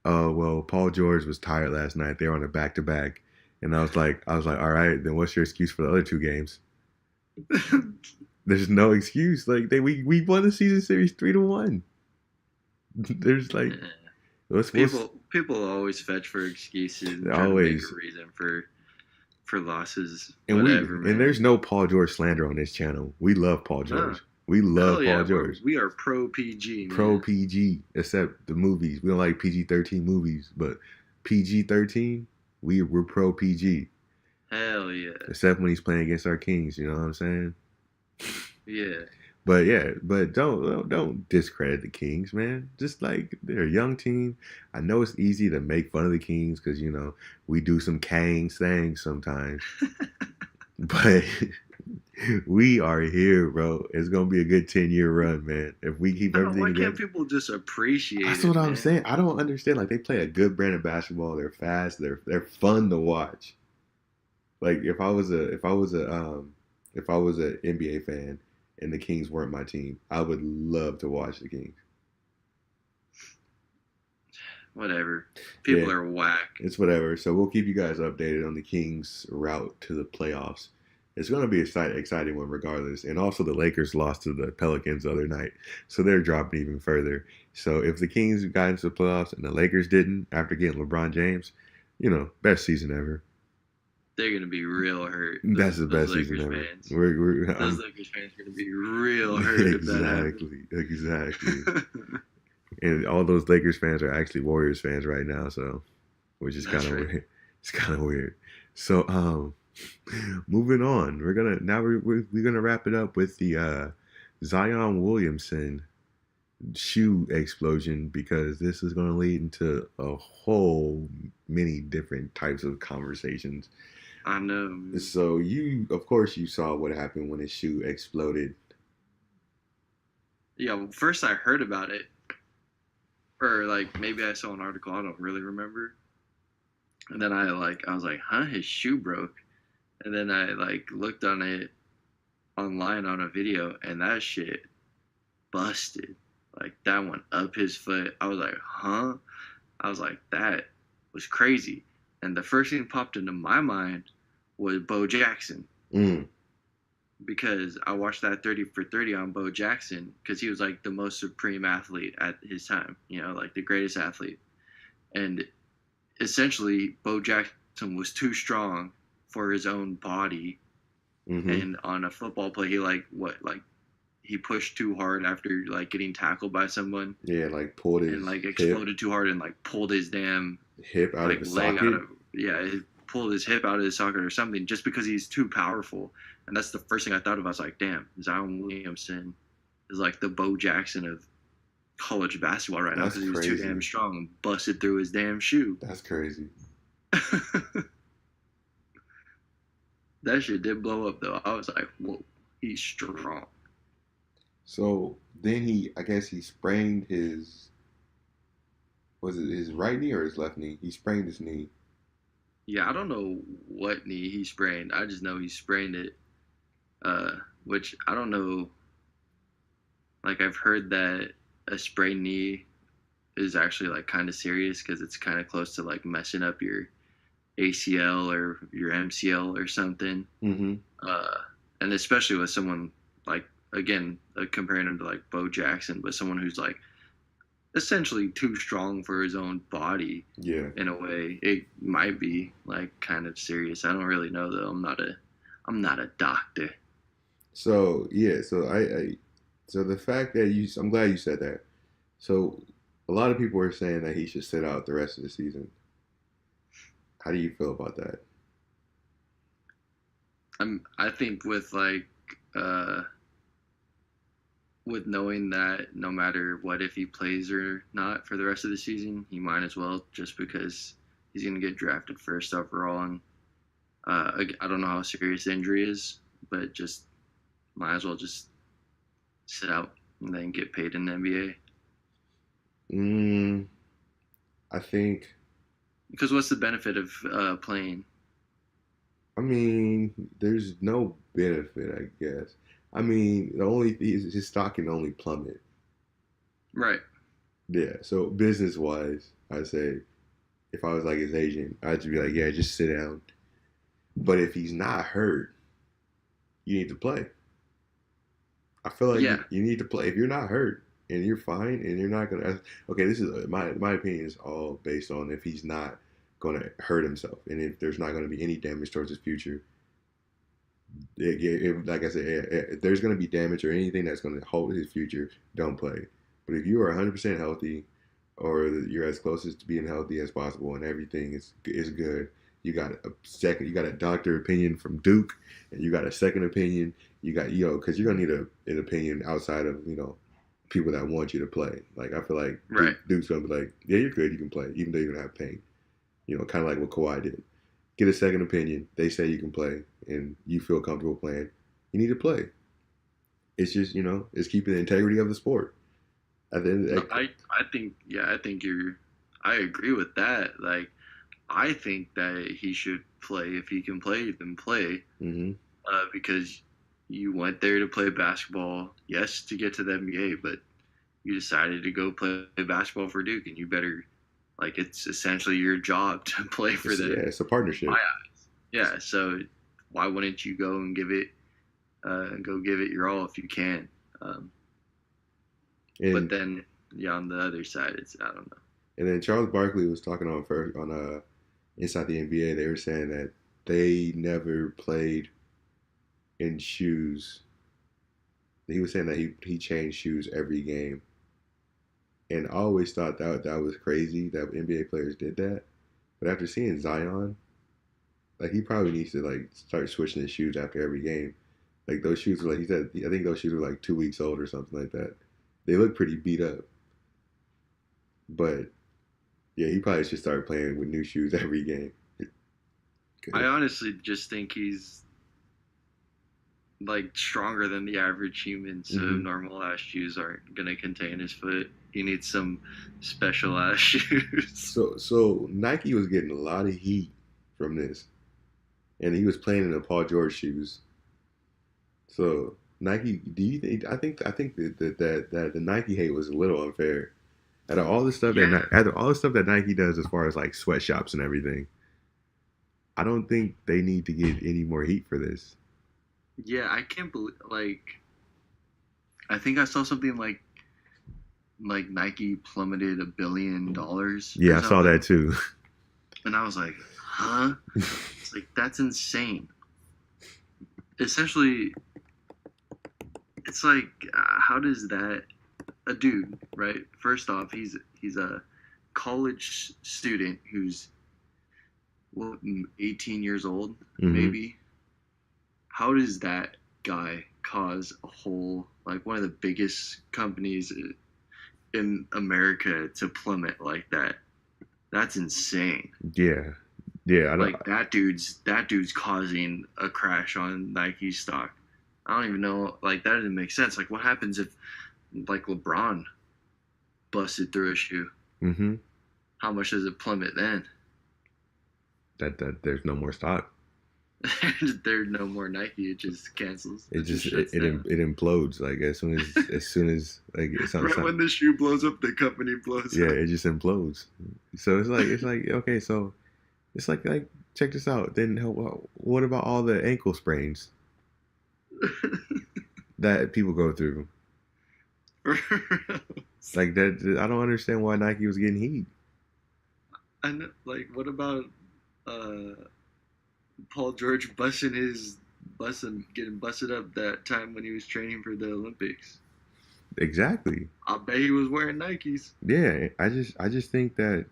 S1: oh well, Paul George was tired last night. They were on a back to back, and I was like, all right, then what's your excuse for the other two games? There's no excuse. Like we won the season series 3-1. There's like
S2: people always fetch for excuses and try
S1: always
S2: to make a reason for losses.
S1: And
S2: whatever,
S1: and there's no Paul George slander on this channel. We love Paul George. We love Paul George.
S2: We are pro PG.
S1: Pro PG, except the movies. We don't like PG-13 movies, but PG-13, we're pro PG.
S2: Hell yeah.
S1: Except when he's playing against our Kings, you know what I'm saying?
S2: Yeah.
S1: But don't discredit the Kings, man. Just like they're a young team. I know it's easy to make fun of the Kings because we do some Kang things sometimes. But we are here, bro. It's gonna be a good 10-year run, man. If we keep everything
S2: why
S1: together.
S2: Can't people just appreciate
S1: That's what I'm
S2: man?
S1: saying. I don't understand. Like they play a good brand of basketball. They're fast. They're fun to watch. Like if I was an NBA fan and the Kings weren't my team, I would love to watch the Kings.
S2: Whatever. People are whack.
S1: It's whatever. So we'll keep you guys updated on the Kings' route to the playoffs. It's going to be an exciting one regardless. And also the Lakers lost to the Pelicans the other night, so they're dropping even further. So if the Kings got into the playoffs and the Lakers didn't after getting LeBron James, best season ever.
S2: They're going to be real hurt.
S1: That's the best season ever.
S2: Those Lakers fans are going to be real hurt.
S1: Exactly. And all those Lakers fans are actually Warriors fans right now, so which is kind of weird. It's kind of weird. So moving on, we're gonna wrap it up with the Zion Williamson shoe explosion because this is going to lead into a whole many different types of conversations.
S2: I know.
S1: So of course you saw what happened when his shoe exploded.
S2: Yeah, well, first I heard about it, or like maybe I saw an article. I don't really remember. And then I was like, huh, his shoe broke. And then I looked on it online on a video, and that shit busted. Like that went up his foot. I was like, huh? I was like, that was crazy. And the first thing that popped into my mind was Bo Jackson. Because I watched that 30 for 30 on Bo Jackson because he was like the most supreme athlete at his time, like the greatest athlete. And essentially, Bo Jackson was too strong for his own body. Mm-hmm. And on a football play, he pushed too hard after getting tackled by someone.
S1: Yeah, pulled his
S2: and exploded too hard and pulled his damn
S1: hip out of his socket.
S2: He pulled his hip out of his socket or something just because he's too powerful. And that's the first thing I thought of. I was like, damn, Zion Williamson is like the Bo Jackson of college basketball right now because he was too damn strong and busted through his damn shoe.
S1: That's crazy.
S2: That shit did blow up though. I was like, whoa, he's strong.
S1: So then I guess he sprained his right knee or his left knee? He sprained his knee.
S2: Yeah, I don't know what knee he sprained. I just know he sprained it. Which I don't know. I've heard that a sprained knee is actually kind of serious because it's kind of close to messing up your ACL or your MCL or something.
S1: Mm-hmm.
S2: And especially with someone again, comparing him to Bo Jackson, but someone who's essentially too strong for his own body.
S1: Yeah.
S2: In a way, it might be kind of serious. I don't really know though. I'm not a doctor.
S1: So yeah, so so the fact that I'm glad you said that. So a lot of people are saying that he should sit out the rest of the season. How do you feel about that?
S2: I think with knowing that no matter what, if he plays or not for the rest of the season, he might as well, just because he's going to get drafted first overall. And I don't know how serious the injury is, but just might as well just sit out and then get paid in the NBA.
S1: I think.
S2: Because what's the benefit of playing?
S1: I mean, there's no benefit, I guess. I mean, the only his stock can only plummet.
S2: Right.
S1: Yeah. So business wise, I say if I was like his agent, I'd just be like, yeah, just sit down. But if he's not hurt, you need to play. I feel like
S2: Yeah.
S1: you need to play. If you're not hurt and you're fine and you're not gonna, okay, this is my opinion is all based on if he's not gonna hurt himself and if there's not gonna be any damage towards his future. Like I said, if there's gonna be damage or anything that's gonna hold his future, don't play. But if you are 100% healthy, or you're as close as to being healthy as possible, and everything is good, you got a doctor opinion from Duke, and you got a second opinion. You got because you're gonna need an opinion outside of people that want you to play. Like I feel like
S2: Right.
S1: Duke's gonna be like, yeah, you're good, you can play, even though you're gonna have pain. Kind of like what Kawhi did. Get a second opinion. They say you can play, and you feel comfortable playing. You need to play. It's just it's keeping the integrity of the sport. At the end,
S2: I think I agree with that. Like, I think that he should play. If he can play, then play.
S1: Mm-hmm.
S2: Because you went there to play basketball, yes, to get to the NBA, but you decided to go play basketball for Duke, and you better, like, it's essentially your job to play for them.
S1: Yeah, it's a partnership.
S2: My eyes. Yeah, so why wouldn't you go and give it your all if you can? But then, on the other side, I don't know.
S1: And then Charles Barkley was talking on Inside the NBA. They were saying that they never played in shoes. He was saying that he changed shoes every game, and I always thought that was crazy that NBA players did that. But after seeing Zion, like he probably needs to like start switching his shoes after every game. Like those shoes were like he said, I think those shoes were like 2 weeks old or something like that. They look pretty beat up. But yeah, he probably should start playing with new shoes every game.
S2: I honestly just think he's like stronger than the average human, so normal ass shoes aren't gonna contain his foot. He needs some special ass shoes.
S1: So Nike was getting a lot of heat from this, and he was playing in the Paul George shoes. So Nike, do you think? I think that the Nike hate was a little unfair. Out of all the stuff that Nike does as far as like sweatshops and everything, I don't think they need to get any more heat for this.
S2: Yeah, I can't believe I think I saw something like Nike plummeted $1 billion.
S1: Yeah, I saw that too.
S2: And I was like, huh? It's like that's insane. Essentially, it's like how does that a dude, right? First off, he's a college student who's 18 years old, maybe. How does that guy cause a whole one of the biggest companies in America to plummet like that? That's insane.
S1: Yeah. I
S2: don't, that dude's causing a crash on Nike stock. I don't even know. That doesn't make sense. What happens if LeBron busted through a shoe? How much does it plummet then?
S1: That there's no more stock.
S2: There's no more Nike. It just cancels.
S1: It implodes. As soon as
S2: right when the shoe blows up, the company blows up.
S1: Yeah, it just implodes. So it's like okay, so it's like check this out. Then what about all the ankle sprains that people go through? Like that, I don't understand why Nike was getting heat.
S2: And what about Paul George getting busted up that time when he was training for the Olympics?
S1: Exactly.
S2: I bet he was wearing Nikes.
S1: Yeah, I just think that,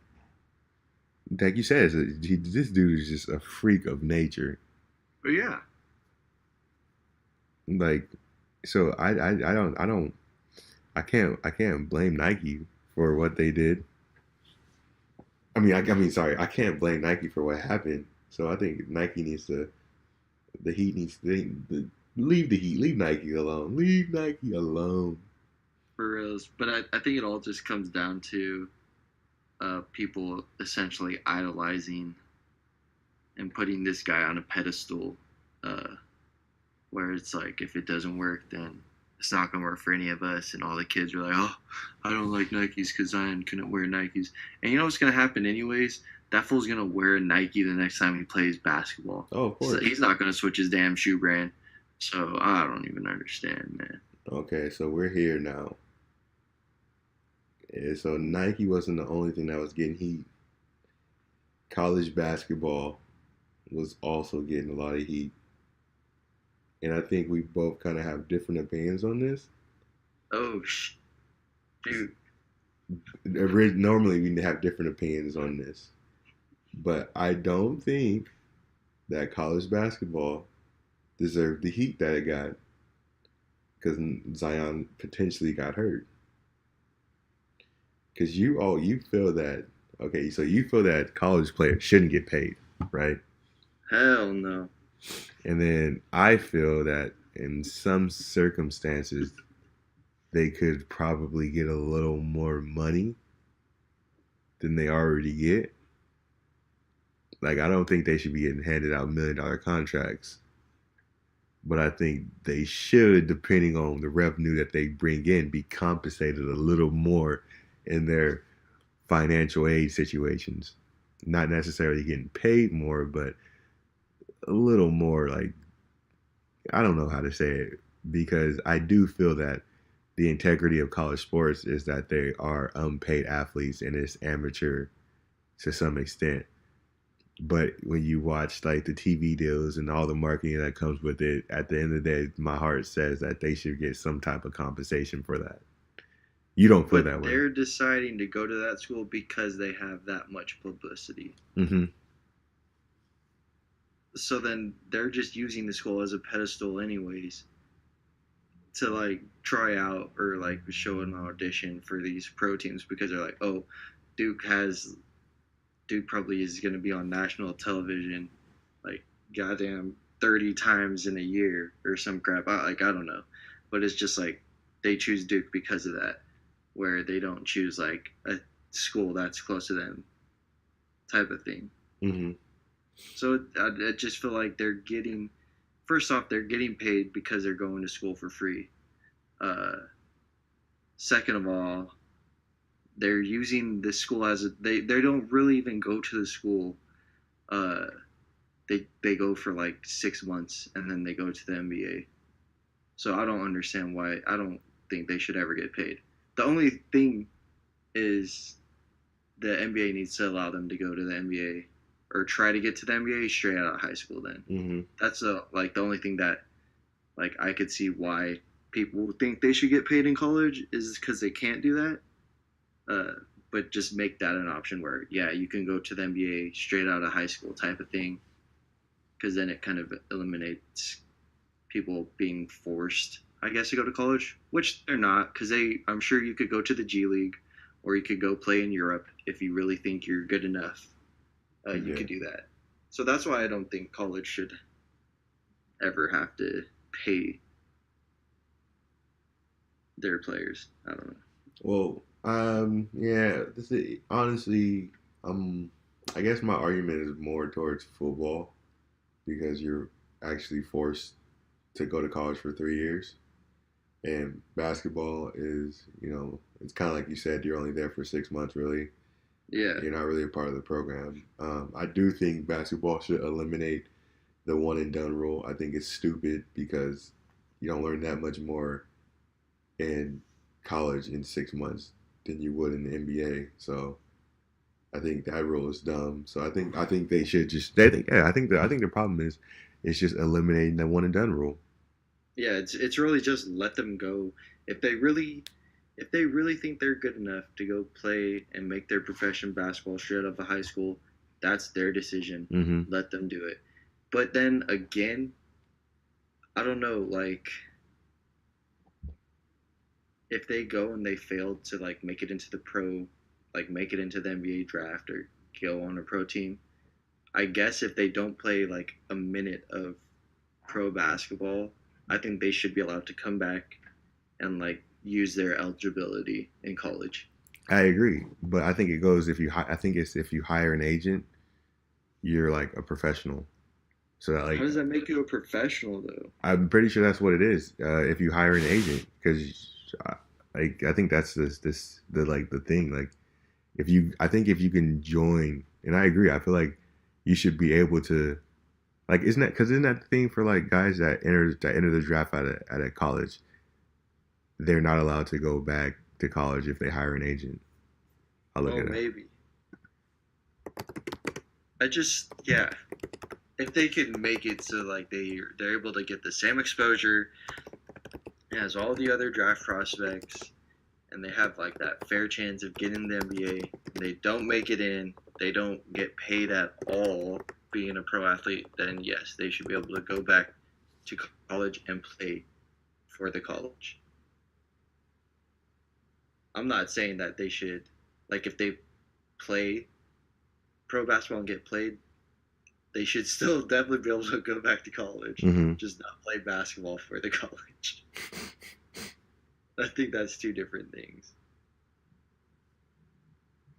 S1: like you said, this dude is just a freak of nature.
S2: But yeah.
S1: So I can't blame Nike for what they did. I can't blame Nike for what happened. So I think Nike needs to leave Nike alone. Leave Nike alone.
S2: For reals. But I think it all just comes down to people essentially idolizing and putting this guy on a pedestal, where it's like if it doesn't work, then it's not gonna work for any of us. And all the kids are like, oh, I don't like Nikes because Zion couldn't wear Nikes. And you know what's gonna happen anyways? That fool's gonna wear a Nike the next time he plays basketball.
S1: Oh, of course.
S2: So he's not gonna switch his damn shoe brand. So I don't even understand, man.
S1: Okay, so we're here now. And so Nike wasn't the only thing that was getting heat. College basketball was also getting a lot of heat. And I think we both kind of have different opinions on this.
S2: Oh, dude.
S1: Normally we have different opinions on this. But I don't think that college basketball deserved the heat that it got. Because Zion potentially got hurt. Because you feel that, okay, so you feel that college players shouldn't get paid, right?
S2: Hell no.
S1: And then I feel that in some circumstances, they could probably get a little more money than they already get. Like, I don't think they should be getting handed out $1 million contracts. But I think they should, depending on the revenue that they bring in, be compensated a little more in their financial aid situations. Not necessarily getting paid more, but a little more, like, I don't know how to say it, because I do feel that the integrity of college sports is that they are unpaid athletes and it's amateur to some extent. But when you watch like the TV deals and all the marketing that comes with it, at the end of the day, my heart says that they should get some type of compensation for that. You don't feel that way.
S2: They're deciding to go to that school because they have that much publicity.
S1: Mm-hmm.
S2: So then they're just using the school as a pedestal anyways to like try out or like show an audition for these pro teams because they're like, oh, Duke probably is going to be on national television like goddamn 30 times in a year or some crap. I don't know. But it's just like they choose Duke because of that, where they don't choose like a school that's close to them type of thing.
S1: Mm-hmm.
S2: So I just feel like they're getting paid because they're going to school for free. Second of all, they're using the school as they don't really even go to the school. They go for like 6 months and then they go to the NBA. So I don't understand why. I don't think they should ever get paid. The only thing is the NBA needs to allow them to go to the NBA or try to get to the NBA straight out of high school then.
S1: Mm-hmm.
S2: That's the only thing that like I could see why people think they should get paid in college is because they can't do that. But just make that an option where, yeah, you can go to the NBA straight out of high school type of thing. Because then it kind of eliminates people being forced, I guess, to go to college, which they're not. Because I'm sure you could go to the G League or you could go play in Europe if you really think you're good enough. You could do that. So that's why I don't think college should ever have to pay their players. I don't know.
S1: Well, yeah, honestly, I guess my argument is more towards football because you're actually forced to go to college for 3 years. And basketball is, it's kind of like you said, you're only there for 6 months, really.
S2: Yeah.
S1: You're not really a part of the program. I do think basketball should eliminate the one and done rule. I think it's stupid because you don't learn that much more in college in 6 months than you would in the NBA. So I think that rule is dumb. So I think they should just I think the problem is it's just eliminating the one and done rule.
S2: Yeah, it's really just let them go. If they really think they're good enough to go play and make their profession basketball straight out of high school, that's their decision.
S1: Mm-hmm.
S2: Let them do it. But then again, I don't know, like if they go and they fail to like make it into the NBA draft or go on a pro team, I guess if they don't play like a minute of pro basketball, I think they should be allowed to come back and like use their eligibility in college.
S1: I agree, but I think it goes if you hire an agent, you're like a professional. So that like,
S2: how does that make you a professional though?
S1: I'm pretty sure that's what it is. If you hire an agent, because like I think that's the like the thing. Like if you, I think if you can join, and I agree. I feel like you should be able to. Like, isn't that the thing for like guys that enter the draft at a college? They're not allowed to go back to college if they hire an agent. I'll look
S2: Oh,
S1: it up.
S2: maybe. Yeah. If they can make it so like they're able to get the same exposure as all the other draft prospects, and they have like that fair chance of getting the NBA, and they don't make it in, they don't get paid at all being a pro athlete, then yes, they should be able to go back to college and play for the college. I'm not saying that they should, like, if they play pro basketball and get played, they should still definitely be able to go back to college, just not play basketball for the college. I think that's two different things.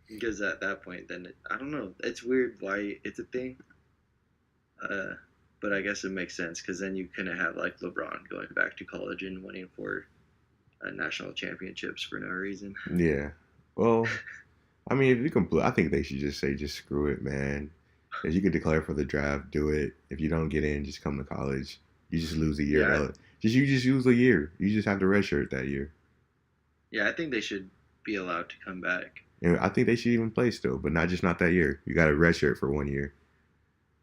S2: Because at that point, then I don't know. It's weird why it's a thing. But I guess it makes sense because then you couldn't have like LeBron going back to college and winning for national championships for no reason.
S1: Yeah. Well, I mean, if you can, I think they should just say, just screw it, man. If you can declare for the draft, do it. If you don't get in, just come to college. You just lose a year.
S2: Yeah.
S1: You just lose a year. You just have to redshirt that year.
S2: Yeah, I think they should be allowed to come back.
S1: And I think they should even play still, but not that year. You got a redshirt for 1 year.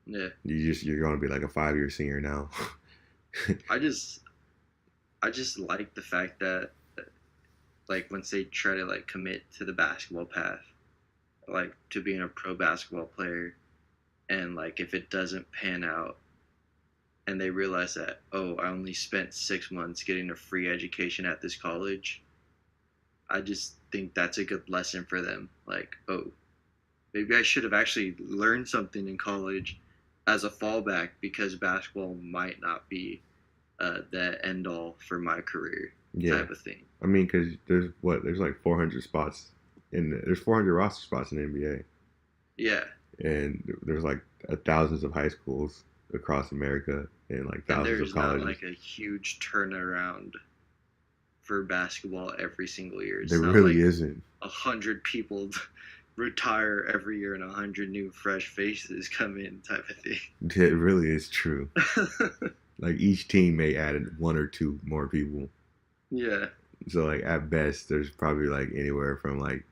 S2: Yeah.
S1: You're going to be like a 5-year senior now.
S2: I just like the fact that like once they try to like commit to the basketball path, like to being a pro basketball player, and like if it doesn't pan out and they realize that, oh, I only spent 6 months getting a free education at this college, I just think that's a good lesson for them. Like, oh, maybe I should have actually learned something in college as a fallback because basketball might not be the end all for my career type of thing.
S1: I mean, because there's like 400 spots there's 400 roster spots in the NBA.
S2: Yeah.
S1: And there's like thousands of high schools across America and like thousands of colleges.
S2: There's not like a huge turnaround for basketball every single year.
S1: There really isn't.
S2: 100 people retire every year and 100 new fresh faces come in type of thing.
S1: It really is true. Like each team may add 1 or 2 more people.
S2: Yeah.
S1: So like at best, there's probably like anywhere from like,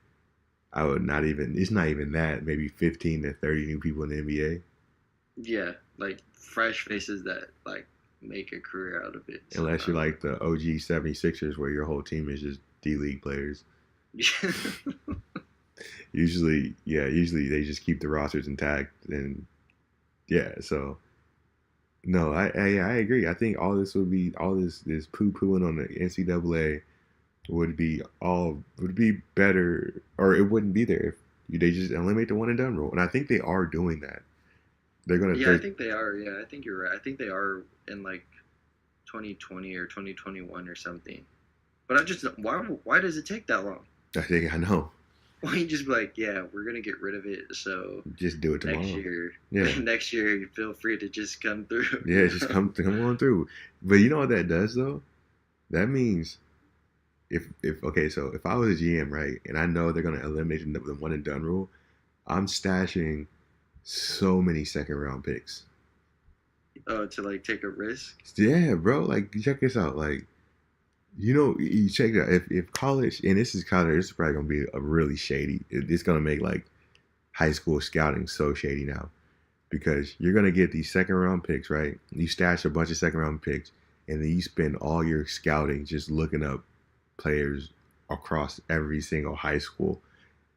S1: it's not even that, maybe 15 to 30 new people in the NBA.
S2: Yeah, like fresh faces that like make a career out of it.
S1: Unless you're like the OG 76ers where your whole team is just D-League players. Usually they just keep the rosters intact. And yeah, so no, I agree. I think all this poo-pooing on the NCAA would be better, or it wouldn't be there if they just eliminate the one and done rule. And I think they are doing that. They're gonna.
S2: Yeah, I think they are. Yeah, I think you're right. I think they are in like 2020 or 2021 or something. But why does it take that long?
S1: I know.
S2: Why don't you just be like, yeah, we're gonna get rid of it, so
S1: just do it tomorrow.
S2: Next year,
S1: yeah.
S2: Next year, you feel free to just come through.
S1: Yeah, just come on through. But you know what that does though? That means if I was a GM, right, and I know they're gonna eliminate the one and done rule, I'm stashing so many second round picks.
S2: Oh, to like take a risk?
S1: Yeah, bro. Like check this out. Like, you check it out. If college, and this is probably gonna be a really shady. It's gonna make like high school scouting so shady now, because you're gonna get these second round picks, right? You stash a bunch of second round picks, and then you spend all your scouting just looking up players across every single high school.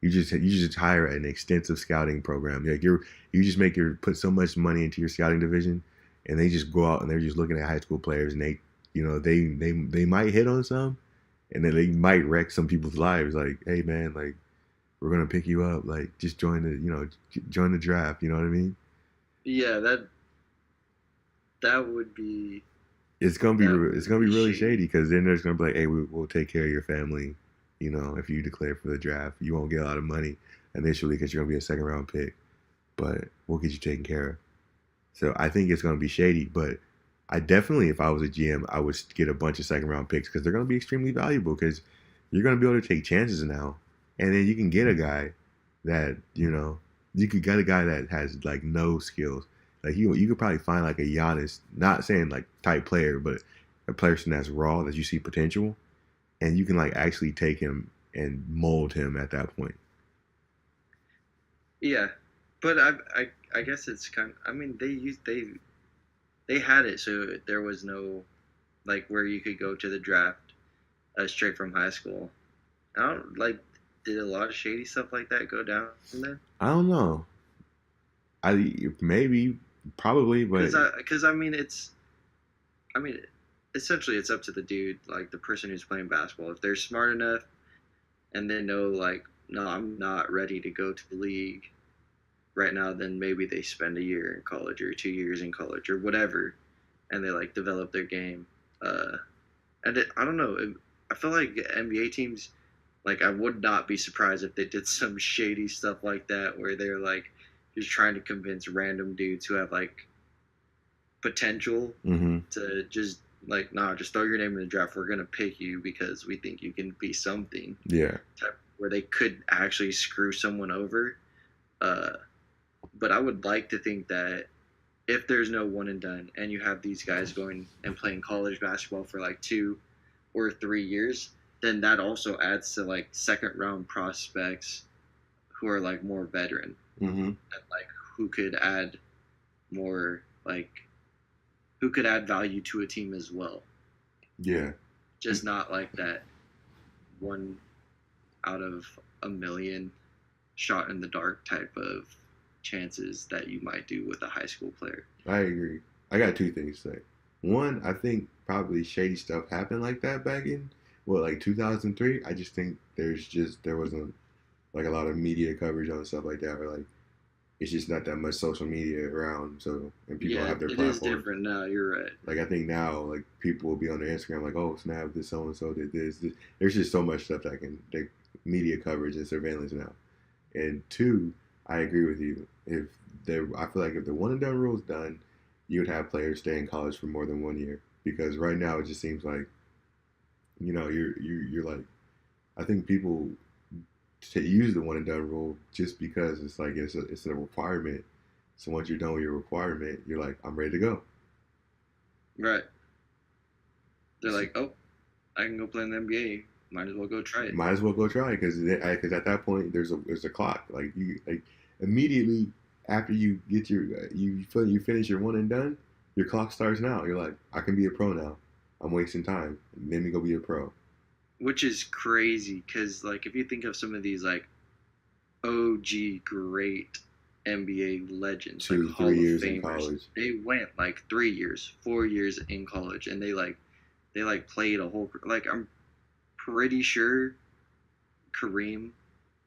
S1: You just hire an extensive scouting program. Like you just put so much money into your scouting division, and they just go out and they're just looking at high school players, and they might hit on some, and then they might wreck some people's lives. Like, hey man, like we're gonna pick you up. Like just join the draft. You know what I mean?
S2: Yeah, that would be.
S1: It's gonna be really shady, because then there's gonna be like, hey, we'll take care of your family. If you declare for the draft, you won't get a lot of money initially because you're gonna be a second round pick. but we'll get you taken care of. So I think it's going to be shady, but I definitely, if I was a GM, I would get a bunch of second round picks because they're going to be extremely valuable because you're going to be able to take chances now. And then you can get a guy that, you could get a guy that has like no skills. Like you could probably find like a Giannis, not saying like type player, but a person that's raw that you see potential, and you can like actually take him and mold him at that point.
S2: Yeah, but I guess it's kind of, I mean, they had it, so there was no like where you could go to the draft straight from high school. I don't like, did a lot of shady stuff like that go down in there?
S1: I don't know. Maybe, probably, but
S2: because I mean essentially it's up to the dude, like the person who's playing basketball. If they're smart enough and they know like, no, I'm not ready to go to the league right now, then maybe they spend a year in college or 2 years in college or whatever, and they like develop their game. I don't know. I feel like NBA teams, like I would not be surprised if they did some shady stuff like that, where they're like just trying to convince random dudes who have like potential to just like, nah, just throw your name in the draft. We're gonna pick you because we think you can be something.
S1: Yeah.
S2: Where they could actually screw someone over. But I would like to think that if there's no one and done and you have these guys going and playing college basketball for like 2 or 3 years, then that also adds to like second round prospects who are like more veteran and like who could add more, like who could add value to a team as well.
S1: Yeah.
S2: Just not like that one out of a million shot in the dark type of chances that you might do with a high school player.
S1: I agree. I got 2 things to say. One, I think probably shady stuff happened like that back in like 2003. I just think there wasn't like a lot of media coverage on stuff like that, or like it's just not that much social media around. So and people have their platforms.
S2: It is different now. You're right.
S1: Like I think now, like people will be on their Instagram like, oh snap, this so and so did this. There's just so much stuff that can media coverage and surveillance now. And 2, I agree with you. I feel like if the one and done rule is done, you would have players stay in college for more than 1 year, because right now it just seems like, you're like, I think people to use the one and done rule just because it's like it's a requirement. So once you're done with your requirement, you're like, I'm ready to go.
S2: Right. They're like, oh, I can go play in the NBA. Might as well go try it.
S1: Might as well go try it because at that point there's a clock. Like you immediately after you get you finish your one and done, your clock starts now. You're like, I can be a pro now. I'm wasting time. Let me go be a pro.
S2: Which is crazy because like if you think of some of these like OG great NBA legends,
S1: 2,
S2: like
S1: 3 years in college,
S2: they went like 3 years, 4 years in college, and they played a whole, like I'm pretty sure Kareem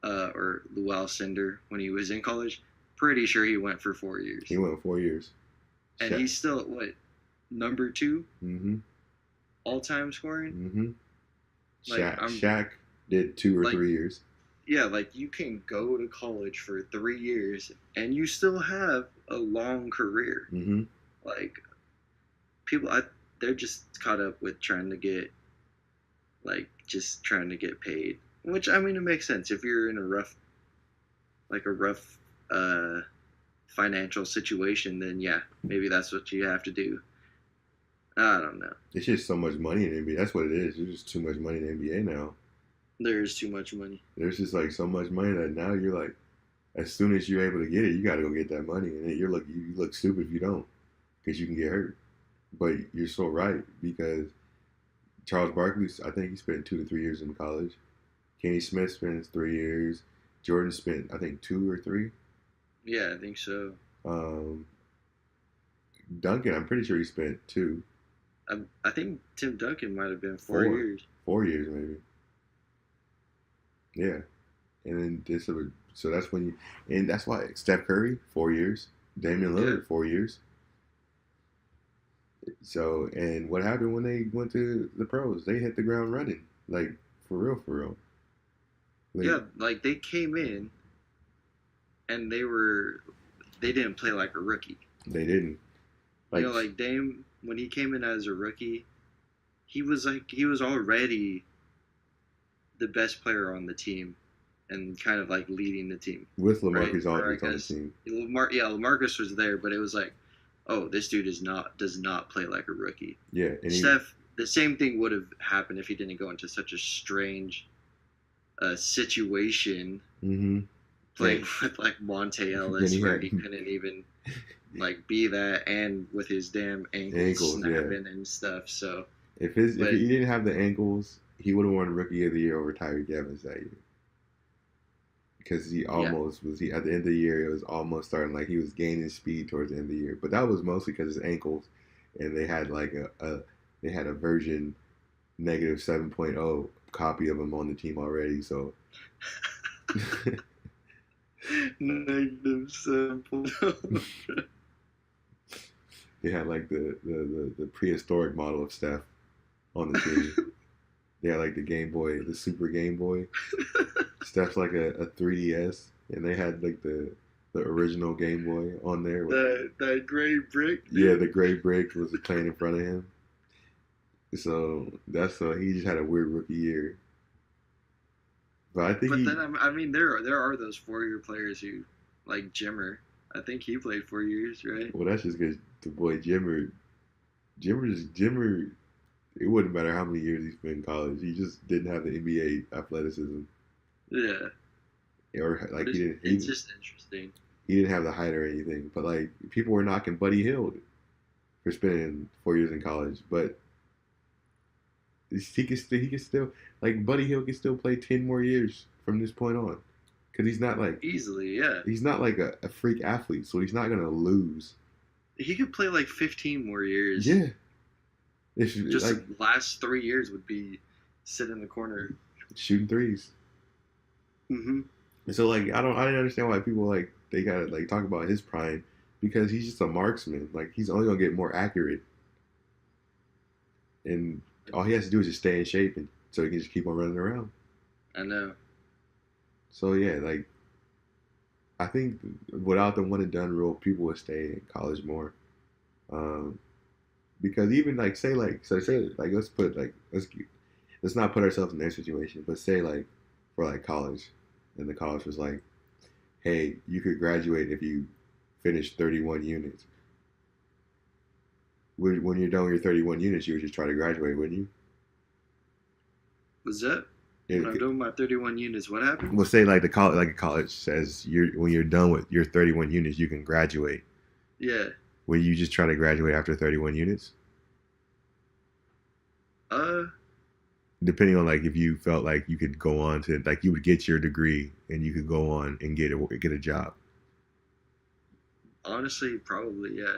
S2: or Lou Cinder, when he was in college, pretty sure he went for 4 years.
S1: He went 4 years.
S2: And he's still, what, number 2?
S1: Mm-hmm.
S2: All-time scoring?
S1: Mm-hmm. Like, Shaq did 2 or 3 years.
S2: Yeah, like, you can go to college for 3 years, and you still have a long career.
S1: Mm-hmm.
S2: Like, people, they're just caught up with trying to get paid. Which, I mean, it makes sense. If you're in a rough financial situation, then yeah, maybe that's what you have to do. I don't know.
S1: It's just so much money in the NBA. That's what it is. There's just too much money in the NBA now.
S2: There's too much money.
S1: There's just like so much money that now you're like, as soon as you're able to get it, you got to go get that money, and you look stupid if you don't, because you can get hurt. But you're so right, because Charles Barkley, I think he spent 2 to 3 years in college. Kenny Smith spent 3 years. Jordan spent, I think, 2 or 3.
S2: Yeah, I think so.
S1: Duncan, I'm pretty sure he spent 2.
S2: I think Tim Duncan might have been 4 years.
S1: 4 years, maybe. Yeah. And then so that's when and that's why Steph Curry, 4 years. Damian Lillard, 4 years. So, and what happened when they went to the pros? They hit the ground running, like for real.
S2: Like, yeah, like they came in, and they were they didn't play like a rookie.
S1: They didn't.
S2: Like, you know, like Dame, when he came in as a rookie, he was already the best player on the team, and kind of like leading the team.
S1: With LaMarcus Aldridge on the team.
S2: LaMarcus was there, but it was like, oh, this dude does not play like a rookie.
S1: Yeah,
S2: and Steph, the same thing would have happened if he didn't go into such a strange situation, playing with like Monte Ellis, where he couldn't even like be that, and with his damn ankles snapping and stuff. So
S1: if he didn't have the ankles, he would have won Rookie of the Year over Tyreke Evans that year. Because he almost was. At the end of the year, it was almost starting like he was gaining speed towards the end of the year. But that was mostly because his ankles, and they had like they had a version negative 7.0 copy of him on the team already. So
S2: negative 7.0.
S1: They had like the prehistoric model of Steph on the team. They had like the Game Boy, the Super Game Boy. Steph's like a 3DS, and they had like the original Game Boy on there.
S2: That gray brick.
S1: Dude. Yeah, the gray brick was playing in front of him. So he just had a weird rookie year. But I think.
S2: There are those 4-year players who, like Jimmer. I think he played 4 years, right?
S1: Well, that's just because the boy Jimmer. It wouldn't matter how many years he spent in college. He just didn't have the NBA athleticism.
S2: Yeah.
S1: Or like
S2: it's just interesting.
S1: He didn't have the height or anything. But like people were knocking Buddy Hield for spending 4 years in college, but he can still like Buddy Hield can still play 10 more years from this point on. Because he's not like
S2: easily, yeah.
S1: He's not like a freak athlete, so he's not gonna lose.
S2: He could play like 15 more years.
S1: Yeah.
S2: Just like last 3 years would be sit in the corner
S1: shooting threes.
S2: Mm-hmm.
S1: So like I didn't understand why people like they gotta like talk about his prime, because he's just a marksman. Like he's only gonna get more accurate, and all he has to do is just stay in shape, and so he can just keep on running around.
S2: I know.
S1: So yeah, like I think without the one and done rule, people would stay in college more. Because even like say let's not put ourselves in their situation, but say like for like college, and the college was like, hey, you could graduate if you finish 31 units. When you're done with your 31 units, you would just try to graduate, wouldn't you?
S2: Was that? When I'm doing my 31 units, what happened?
S1: Well, say like a college says when you're done with your 31 units, you can graduate.
S2: Yeah.
S1: Would you just try to graduate after 31 units? Depending on like if you felt like you could go on to like you would get your degree and you could go on and get a job.
S2: Honestly, probably, yeah.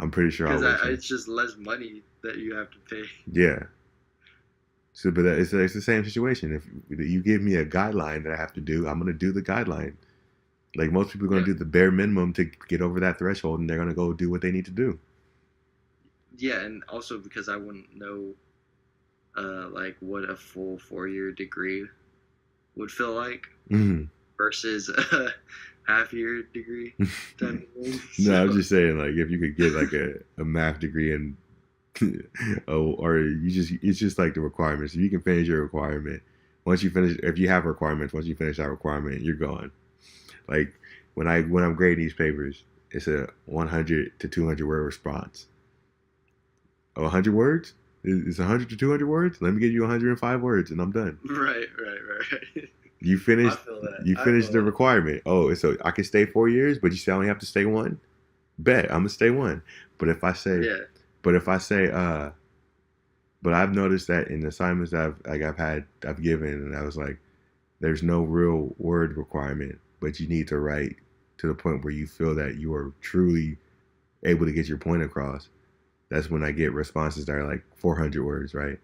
S1: I'm pretty sure
S2: because it's just less money that you have to pay.
S1: Yeah. So, but it's the same situation. If you give me a guideline that I have to do, I'm going to do the guideline. Like most people are going to do the bare minimum to get over that threshold, and they're going to go do what they need to do.
S2: Yeah, and also because I wouldn't know, like what a full 4-year degree would feel like versus a half-year degree.
S1: No, I'm just saying, like if you could get like a math degree and or it's just like the requirements. If you can finish your requirement, if you have requirements, once you finish that requirement, you're gone. Like when I'm grading these papers, it's a 100 to 200 word response. 100 words? It's 100 to 200 words? Let me give you 105 words and I'm done.
S2: Right.
S1: You finished the requirement. Oh, so I can stay 4 years, but you say I only have to stay 1? Bet, I'm gonna stay 1. But if I say but I've noticed that in assignments that I've given, and I was like, there's no real word requirement, but you need to write to the point where you feel that you are truly able to get your point across. That's when I get responses that are like 400 words, right?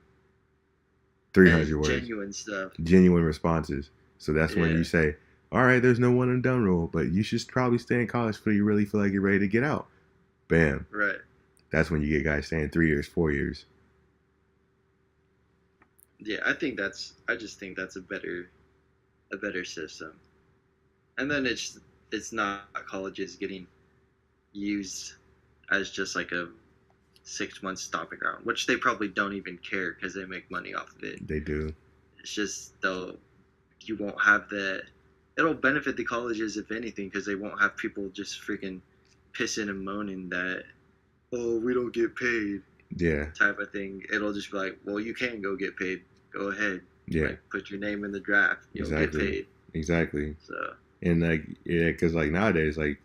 S1: 300 words.
S2: Genuine stuff.
S1: Genuine responses. So that's when you say, all right, there's no one and done rule, but you should probably stay in college until you really feel like you're ready to get out. Bam.
S2: Right.
S1: That's when you get guys staying 3 years, 4 years.
S2: Yeah, I just think that's a better system. And then it's it's not colleges getting used as just like a 6 month stomping ground, which they probably don't even care because they make money off of it.
S1: They do.
S2: It's just though you won't have the. It'll benefit the colleges if anything because they won't have people just freaking pissing and moaning that, oh, we don't get paid.
S1: Yeah.
S2: Type of thing. It'll just be like, well, you can go get paid. Go ahead.
S1: Yeah.
S2: Like, put your name in the draft. You'll get paid.
S1: Exactly.
S2: So.
S1: And like, yeah, because like nowadays, like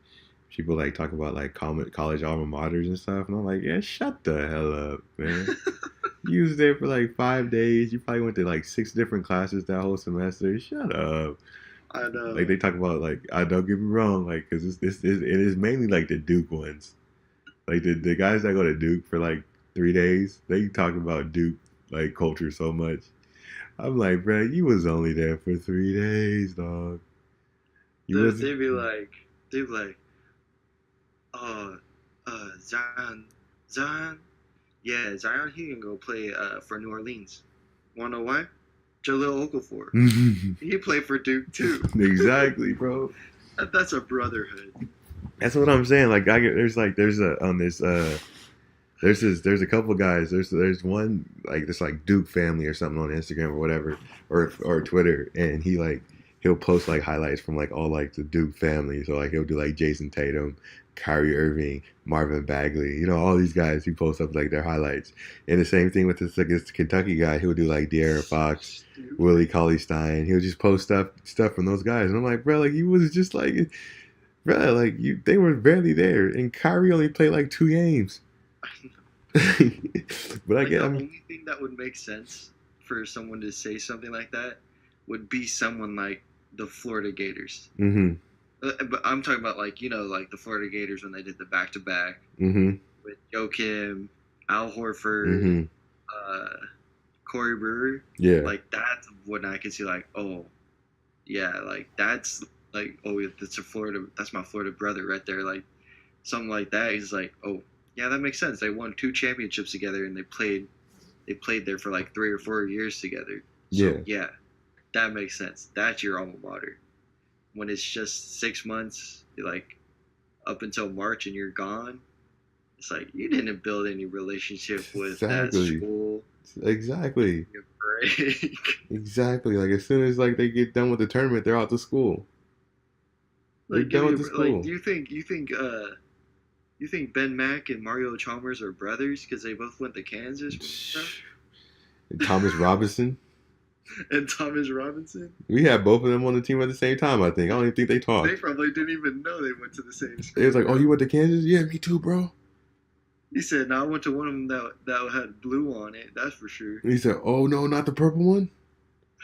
S1: people like talk about like college alma maters and stuff, and I'm like, yeah, shut the hell up, man. You was there for like 5 days. You probably went to like 6 different classes that whole semester. Shut up.
S2: I know.
S1: Like they talk about like, I don't get me wrong, like because it is mainly like the Duke ones, like the guys that go to Duke for like 3 days. They talk about Duke like culture so much. I'm like, bro, you was only there for 3 days, dog.
S2: They'd be like, Zion, yeah, Zion, he can go play for New Orleans. Wanna know why? Jaleel Okafor. He played for Duke too.
S1: Exactly, bro.
S2: That's a brotherhood.
S1: That's what I'm saying. Like there's a couple guys. There's one like this like Duke family or something on Instagram or whatever or Twitter, and he'll post like highlights from like all like the Duke family. So like he'll do like Jason Tatum, Kyrie Irving, Marvin Bagley, you know, all these guys. He posts up like their highlights. And the same thing with this Kentucky guy. He'll do like De'Aaron Fox, Willie Cauley-Stein. He'll just post stuff from those guys. And I'm like, bro, like he was just like, bro, like they were barely there, and Kyrie only played like 2 games. But
S2: like the only thing that would make sense for someone to say something like that would be someone like the Florida Gators.
S1: Mm-hmm.
S2: But I'm talking about like, you know, like the Florida Gators when they did the back-to-back with Joakim, Al Horford, Corey Brewer.
S1: Yeah.
S2: Like that's when I could see like, oh, yeah, like that's like, oh, that's my Florida brother right there. Like something like that. He's like, oh, yeah, that makes sense. They won 2 championships together and they played there for like 3 or 4 years together. So, yeah, that makes sense. That's your alma mater. When it's just 6 months, like up until March and you're gone, it's like you didn't build any relationship with that school.
S1: Exactly. Exactly. Like as soon as like they get done with the tournament, they're out to school.
S2: They're done with the school. Like, do you think Ben Mack and Mario Chalmers are brothers because they both went to Kansas?
S1: And Thomas Robinson. We had both of them on the team at the same time, I think. I don't even think they talked.
S2: They probably didn't even know they went to the same school.
S1: It was like, oh, you went to Kansas? Yeah, me too, bro.
S2: He said, no, I went to one of them that had blue on it. That's for sure.
S1: And he said, oh, no, not the purple one?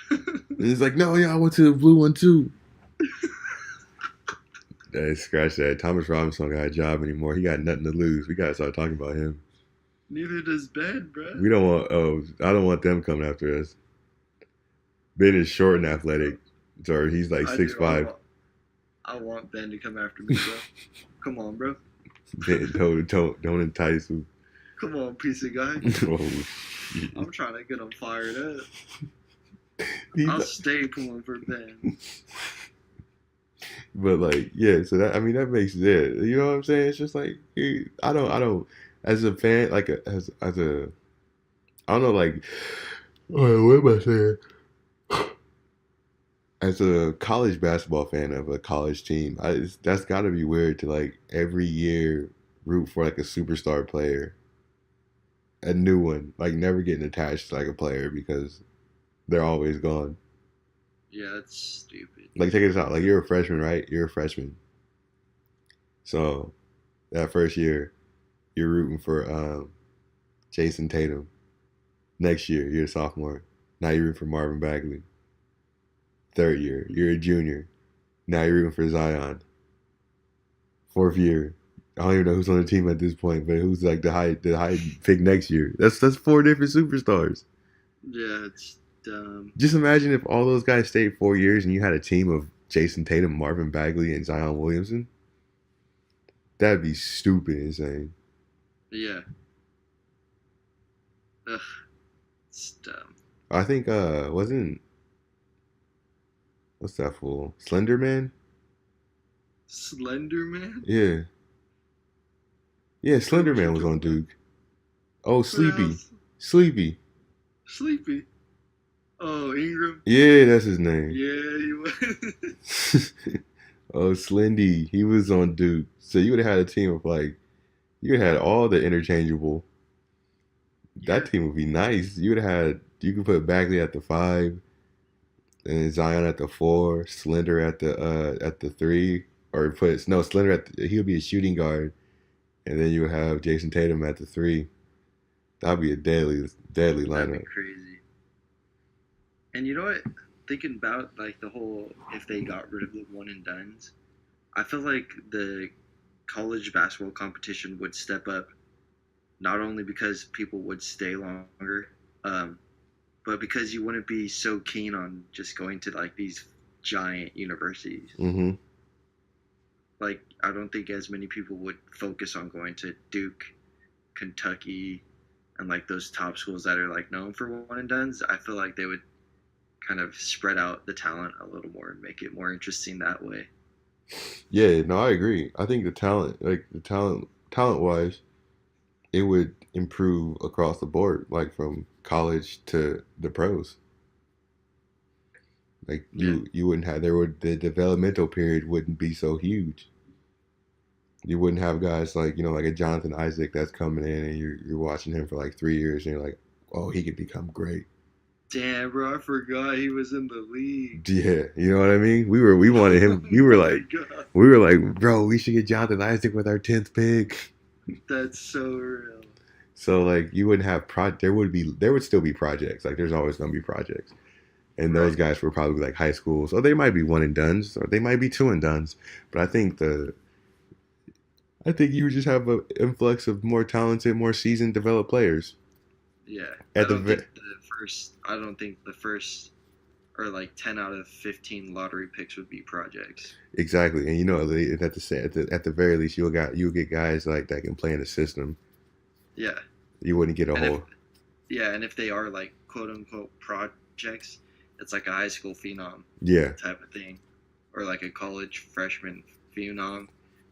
S1: And he's like, no, yeah, I went to the blue one too. Scratch that. Thomas Robinson don't got a job anymore. He got nothing to lose. We got to start talking about him.
S2: Neither does Ben, bro.
S1: I don't want them coming after us. Ben is short and athletic. So he's like 6'5".
S2: I want Ben to come after me, bro. Come on, bro.
S1: Ben, don't entice him.
S2: Come on, piece of guy.
S1: Oh,
S2: I'm trying to get him fired up. I'll stay pulling for Ben.
S1: But like, yeah, so that makes it. You know what I'm saying? It's just like I don't as a fan, like as a I don't know, like what am I saying? As a college basketball fan of a college team, that's got to be weird to like every year root for like a superstar player, a new one, like never getting attached to like a player because they're always gone.
S2: Yeah, that's stupid.
S1: Like, check this out. Like, you're a freshman, right? You're a freshman. So, that first year, you're rooting for Jason Tatum. Next year, you're a sophomore. Now you're rooting for Marvin Bagley. Third year, you're a junior. Now you're rooting for Zion. Fourth year, I don't even know who's on the team at this point, but who's like the high pick next year. That's 4 different superstars.
S2: Yeah, it's dumb.
S1: Just imagine if all those guys stayed 4 years and you had a team of Jason Tatum, Marvin Bagley, and Zion Williamson. That'd be stupid insane.
S2: Yeah. Ugh. It's dumb.
S1: I think what's that fool? Slender Man?
S2: Slender Man.
S1: Yeah, yeah. Slender
S2: What you
S1: Man was on
S2: talking about?
S1: Duke. Oh,
S2: Who
S1: Sleepy,
S2: else?
S1: Sleepy.
S2: Sleepy. Oh, Ingram.
S1: Yeah, that's his name.
S2: Yeah, he was.
S1: Oh, Slendy. He was on Duke. So you would have had a team of like you would have had all the interchangeable. That
S2: Yeah.
S1: team would be nice. You would have had you could put Bagley at the 5, and Zion at the 4, Slender at the 3, or put no Slender he would be a shooting guard, and then you would have Jason Tatum at the 3. That'd be a deadly
S2: That'd be
S1: lineup.
S2: crazy. And you know what? Thinking about like the whole if they got rid of the one and dones, I feel like the college basketball competition would step up not only because people would stay longer, um, but because you wouldn't be so keen on just going to like these giant universities.
S1: Mm-hmm.
S2: Like I don't think as many people would focus on going to Duke, Kentucky, and like those top schools that are like known for one and dones. I feel like they would kind of spread out the talent a little more and make it more interesting that way.
S1: Yeah, no, I agree. I think talent wise, it would improve across the board, like from college to the pros. Like
S2: Yeah.
S1: you wouldn't have there would the developmental period wouldn't be so huge. You wouldn't have guys like like a Jonathan Isaac that's coming in and you're watching him for like 3 years and you're like, oh, he could become great.
S2: Damn, bro, I forgot he was in the league.
S1: Yeah, you know what I mean. We wanted him. We
S2: Oh
S1: were
S2: my
S1: like
S2: god,
S1: bro, we should get Jonathan Isaac with our 10th pick.
S2: that's so real.
S1: So like you wouldn't have there would still be projects. Like there's always gonna be projects. And those
S2: Right.
S1: guys were probably like high schools. So they might be one and dones, or they might be two and dones. But I think you would just have an influx of more talented, more seasoned, developed players.
S2: Yeah,
S1: At the
S2: I don't think the first or like 10 out of 15 lottery picks would be projects.
S1: exactly, and at the very least, you'll get guys like that can play in the system.
S2: Yeah,
S1: You wouldn't get a
S2: and if
S1: whole
S2: yeah, and if they are like quote unquote projects, it's like a high school phenom
S1: yeah
S2: type of thing, or like a college freshman phenom,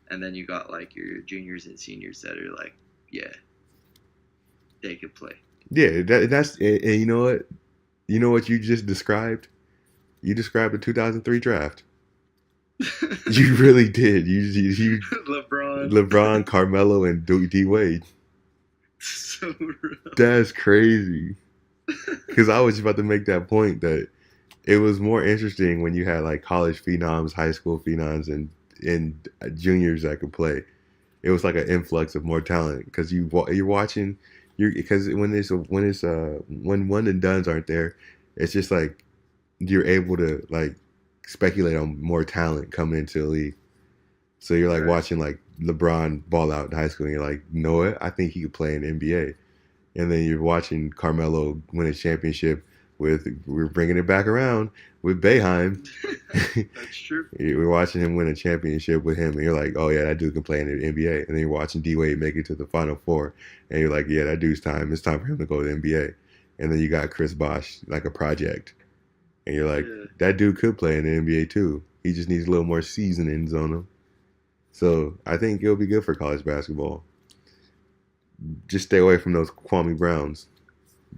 S2: and then you got like your juniors and seniors that are like, yeah, they could play.
S1: yeah. That's and you know what you just described. You described the 2003 draft. You really did.
S2: LeBron.
S1: LeBron, Carmelo, and D Wade.
S2: So real.
S1: That's crazy. Because I was about to make that point that it was more interesting when you had like college phenoms, high school phenoms, and juniors that could play. It was like an influx of more talent because you're watching because when one and dones aren't there, it's just like you're able to like speculate on more talent coming into the league. So you're like
S2: Right.
S1: watching like LeBron ball out in high school, and you're like, you know what? I think he could play in the NBA. And then you're watching Carmelo win a championship we're bringing it back around with Boeheim.
S2: That's true.
S1: We're watching him win a championship with him, and you're like, oh yeah, that dude can play in the NBA. And then you're watching D Wade make it to the Final Four, and you're like, yeah, that dude's time. It's time for him to go to the NBA. And then you got Chris Bosh, like a project, and you're like,
S2: Yeah.
S1: that dude could play in the NBA too. He just needs a little more seasonings on him. So I think it'll be good for college basketball. Just stay away from those Kwame Browns.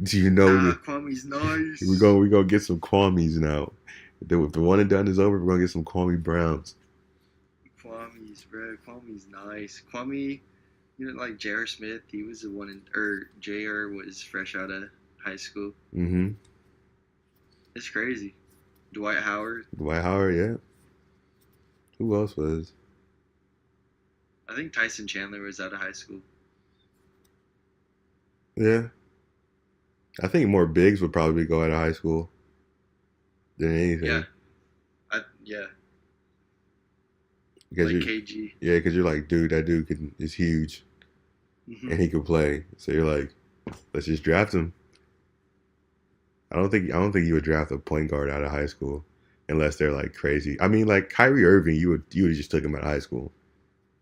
S1: Do you know
S2: Kwame's nice.
S1: we gonna get some Kwame's now? If the one and done is over, we're gonna get some Kwame Browns.
S2: Kwame's, bro. Kwame's nice. Kwame, like J.R. Smith, he was the one, or J.R. was fresh out of high school.
S1: Mm-hmm.
S2: It's crazy. Dwight Howard.
S1: Dwight Howard, yeah. Who else was?
S2: I think Tyson Chandler was out of high school.
S1: Yeah. I think more bigs would probably go out of high school than anything.
S2: Yeah.
S1: Because
S2: like KG.
S1: Yeah, because you're like, dude, that dude is huge, and he could play. So you're like, let's just draft him. I don't think you would draft a point guard out of high school unless they're like crazy. I mean, like Kyrie Irving, you would just took him out of high school,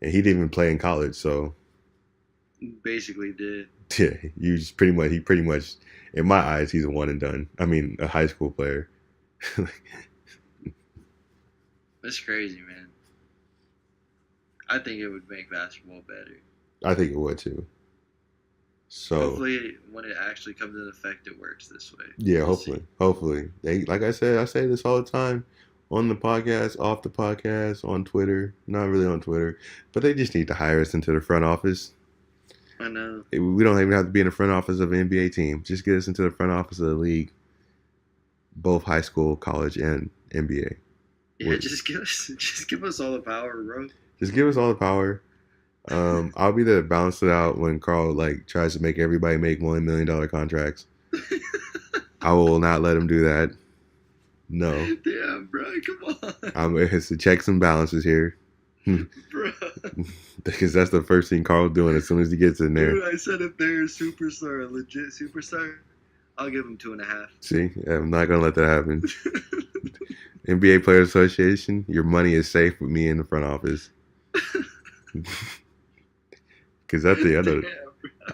S1: and he didn't even play in college. So
S2: Basically did.
S1: yeah, he pretty much, in my eyes, he's a one and done. I mean, a high school player.
S2: That's crazy, man. I think it would make basketball better.
S1: I think it would too. So
S2: hopefully, when it actually comes into effect, it works this way.
S1: Yeah, hopefully. They, like I said, I say this all the time on the podcast, off the podcast, on Twitter. Not really on Twitter, but they just need to hire us into the front office.
S2: I know.
S1: We don't even have to be in the front office of an NBA team. Just get us into the front office of the league, both high school, college, and NBA.
S2: Yeah, just give us all the power, bro.
S1: Just give us all the power. I'll be there to balance it out when Carl tries to make everybody make $1 million contracts. I will not let him do that. No.
S2: Damn, bro, come on.
S1: It's the checks and balances here.
S2: Bro.
S1: Because that's the first thing Carl's doing as soon as he gets in there.
S2: Dude, I said if they're a superstar, a legit superstar, I'll give them 2.5.
S1: See, I'm not going to let that happen. NBA Players Association, your money is safe with me in the front office. Because I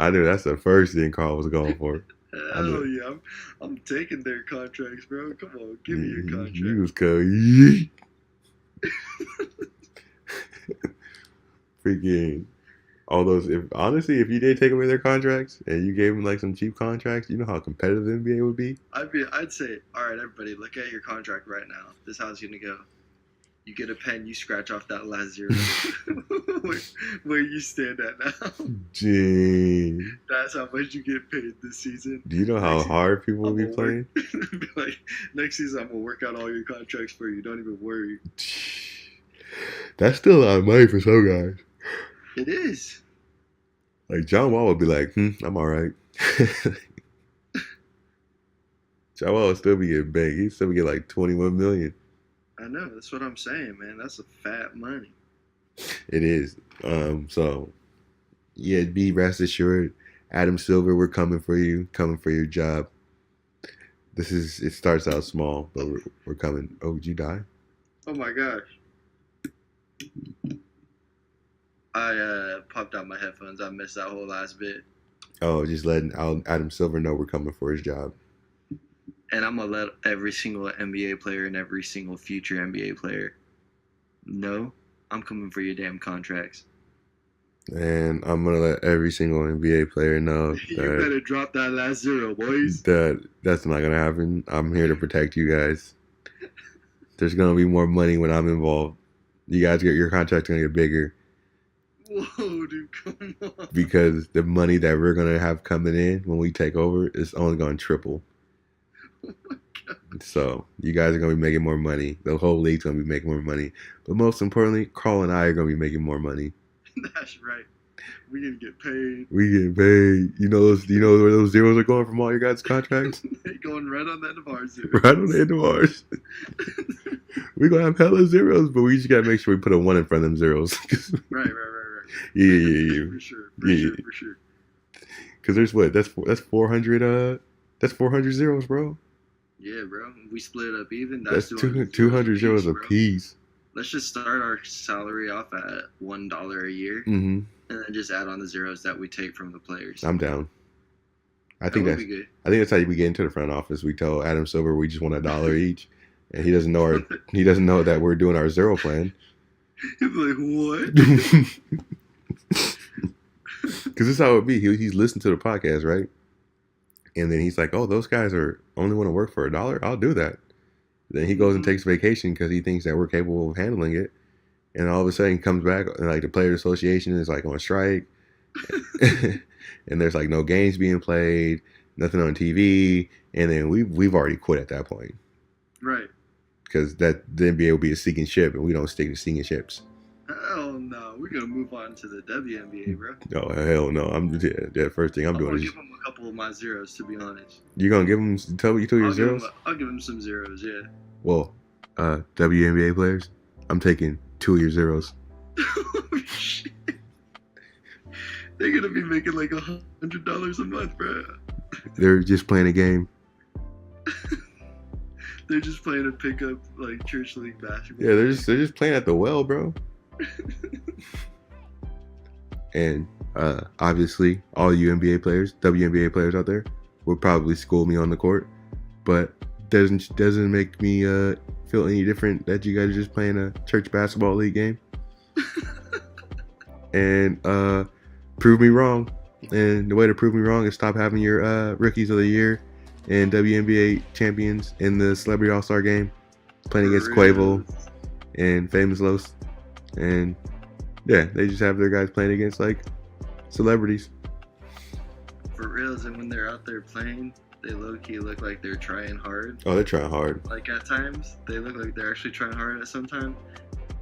S1: knew that's the first thing Carl was going for.
S2: Hell yeah, I'm taking their contracts, bro. Come on, give me your contract.
S1: You was going, freaking all those. If you did take away their contracts and you gave them some cheap contracts, you know how competitive the NBA would be.
S2: I'd say, all right, everybody, look at your contract right now. This is how it's gonna go. You get a pen, you scratch off that last zero where you stand at now.
S1: Gee.
S2: That's how much you get paid this season.
S1: Do you know how hard people will be playing?
S2: Next season, I'm going to work out all your contracts for you. Don't even worry.
S1: That's still a lot of money for some guys.
S2: It is.
S1: John Wall would be like, I'm all right. John Wall would still be getting big. He'd still be getting $21 million.
S2: I know, that's what I'm saying, man. That's a fat money.
S1: It is. So, yeah, be rest assured, Adam Silver, we're coming for you, coming for your job. It starts out small, but we're coming. Oh, did you die?
S2: Oh my gosh. I popped out my headphones. I missed that whole last bit.
S1: Oh, just letting Adam Silver know we're coming for his job.
S2: And I'm going to let every single NBA player and every single future NBA player know I'm coming for your damn contracts.
S1: And I'm going to let every single NBA player know
S2: you better drop that last zero, boys.
S1: That's not going to happen. I'm here to protect you guys. There's going to be more money when I'm involved. You guys your contract's going to get bigger.
S2: Whoa, dude, come on.
S1: Because the money that we're going to have coming in when we take over is only going to triple. Oh my God. So you guys are going to be making more money. The whole league's going to be making more money. But most importantly, Carl and I are going to be making more money.
S2: That's right. We're going to get paid.
S1: We get paid. You know where those zeros are going from all your guys' contracts?
S2: They're going right on the end of our zeros.
S1: Right on the end of ours. We're going to have hella zeros, but we just got to make sure we put a 1 in front of them zeros.
S2: Right.
S1: Yeah.
S2: For sure.
S1: Because there's what? That's 400. That's 400 zeros, bro.
S2: Yeah, bro. We split it up even.
S1: That's 200 zeros a piece.
S2: Let's just start our salary off at $1 a year,
S1: and
S2: then just add on the zeros that we take from the players.
S1: I'm down. I think that's good. I think that's how we get into the front office. We tell Adam Silver we just want $1 each, and he doesn't know that we're doing our zero plan.
S2: He'd be like, what?
S1: Because this is how it would be. He's listening to the podcast, right? And then he's like, oh, those guys only want to work for $1? I'll do that. Then he goes and takes vacation because he thinks that we're capable of handling it. And all of a sudden he comes back and the Players Association is on strike. And there's no games being played, nothing on TV. And then we've already quit at that point.
S2: Right.
S1: Because the NBA will be a sinking ship and we don't stick to sinking ships.
S2: Hell no. We're going to move on to the WNBA, bro.
S1: Oh, hell no. The first thing I'm doing is...
S2: I'll give them a couple of my zeros, to be honest.
S1: You're going to give them... Tell me your zeros?
S2: I'll give them some zeros, yeah.
S1: Well, WNBA players, I'm taking 2 of your zeros.
S2: Oh, shit. They're going to be making $100 a month, bro.
S1: They're just playing a game.
S2: They're just playing a pickup, church league basketball.
S1: Yeah, they're just playing at the well, bro. And obviously, all you NBA players, WNBA players out there, would probably school me on the court, but doesn't make me feel any different that you guys are just playing a church basketball league game. and prove me wrong. And the way to prove me wrong is stop having your rookies of the year and WNBA champions in the Celebrity All-Star game playing against Quavo and Famous Los. And yeah, they just have their guys playing against like celebrities.
S2: For reals, and when they're out there playing, they low-key look like they're trying hard.
S1: Oh, they're trying hard.
S2: Like at times, they look like they're actually trying hard at some time,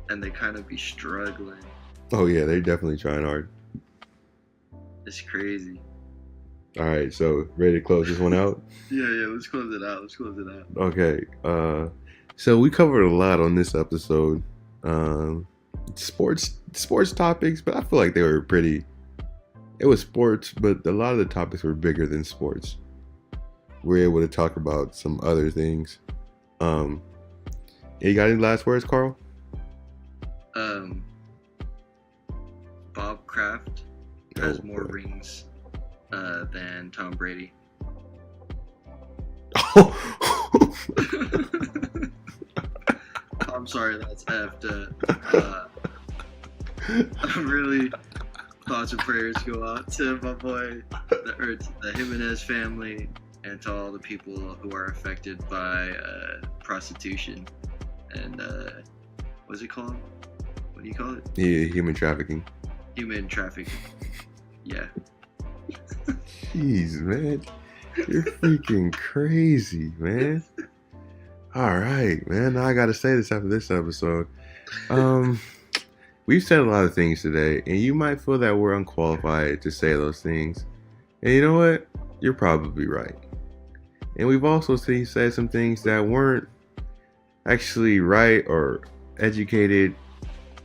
S2: and they kind of be struggling.
S1: Oh yeah, they're definitely trying hard.
S2: It's crazy.
S1: All right, so ready to close this one out?
S2: Yeah, let's close it out.
S1: Okay, so we covered a lot on this episode. Sports topics, but I feel like they were pretty. It was sports, but a lot of the topics were bigger than sports. We're able to talk about some other things. You got any last words, Carl?
S2: Bob Kraft has more rings than Tom Brady. I'm sorry, that's effed. I'm really thoughts and prayers go out to my boy, the Jimenez family, and to all the people who are affected by prostitution and what's it called? What do you call it?
S1: Yeah, human trafficking.
S2: Human trafficking. Yeah.
S1: Jeez, man. You're freaking crazy, man. All right, man. Now I got to say this after this episode. We've said a lot of things today, and you might feel that we're unqualified to say those things. And you know what? You're probably right. And we've also said some things that weren't actually right or educated.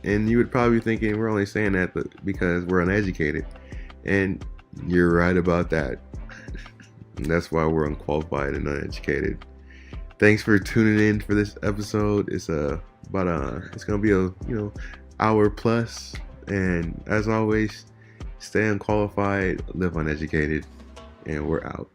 S1: And you would probably be thinking we're only saying that because we're uneducated. And you're right about that. And that's why we're unqualified and uneducated. Thanks for tuning in for this episode. It's it's gonna be a hour plus. And as always, stay unqualified, live uneducated, and we're out.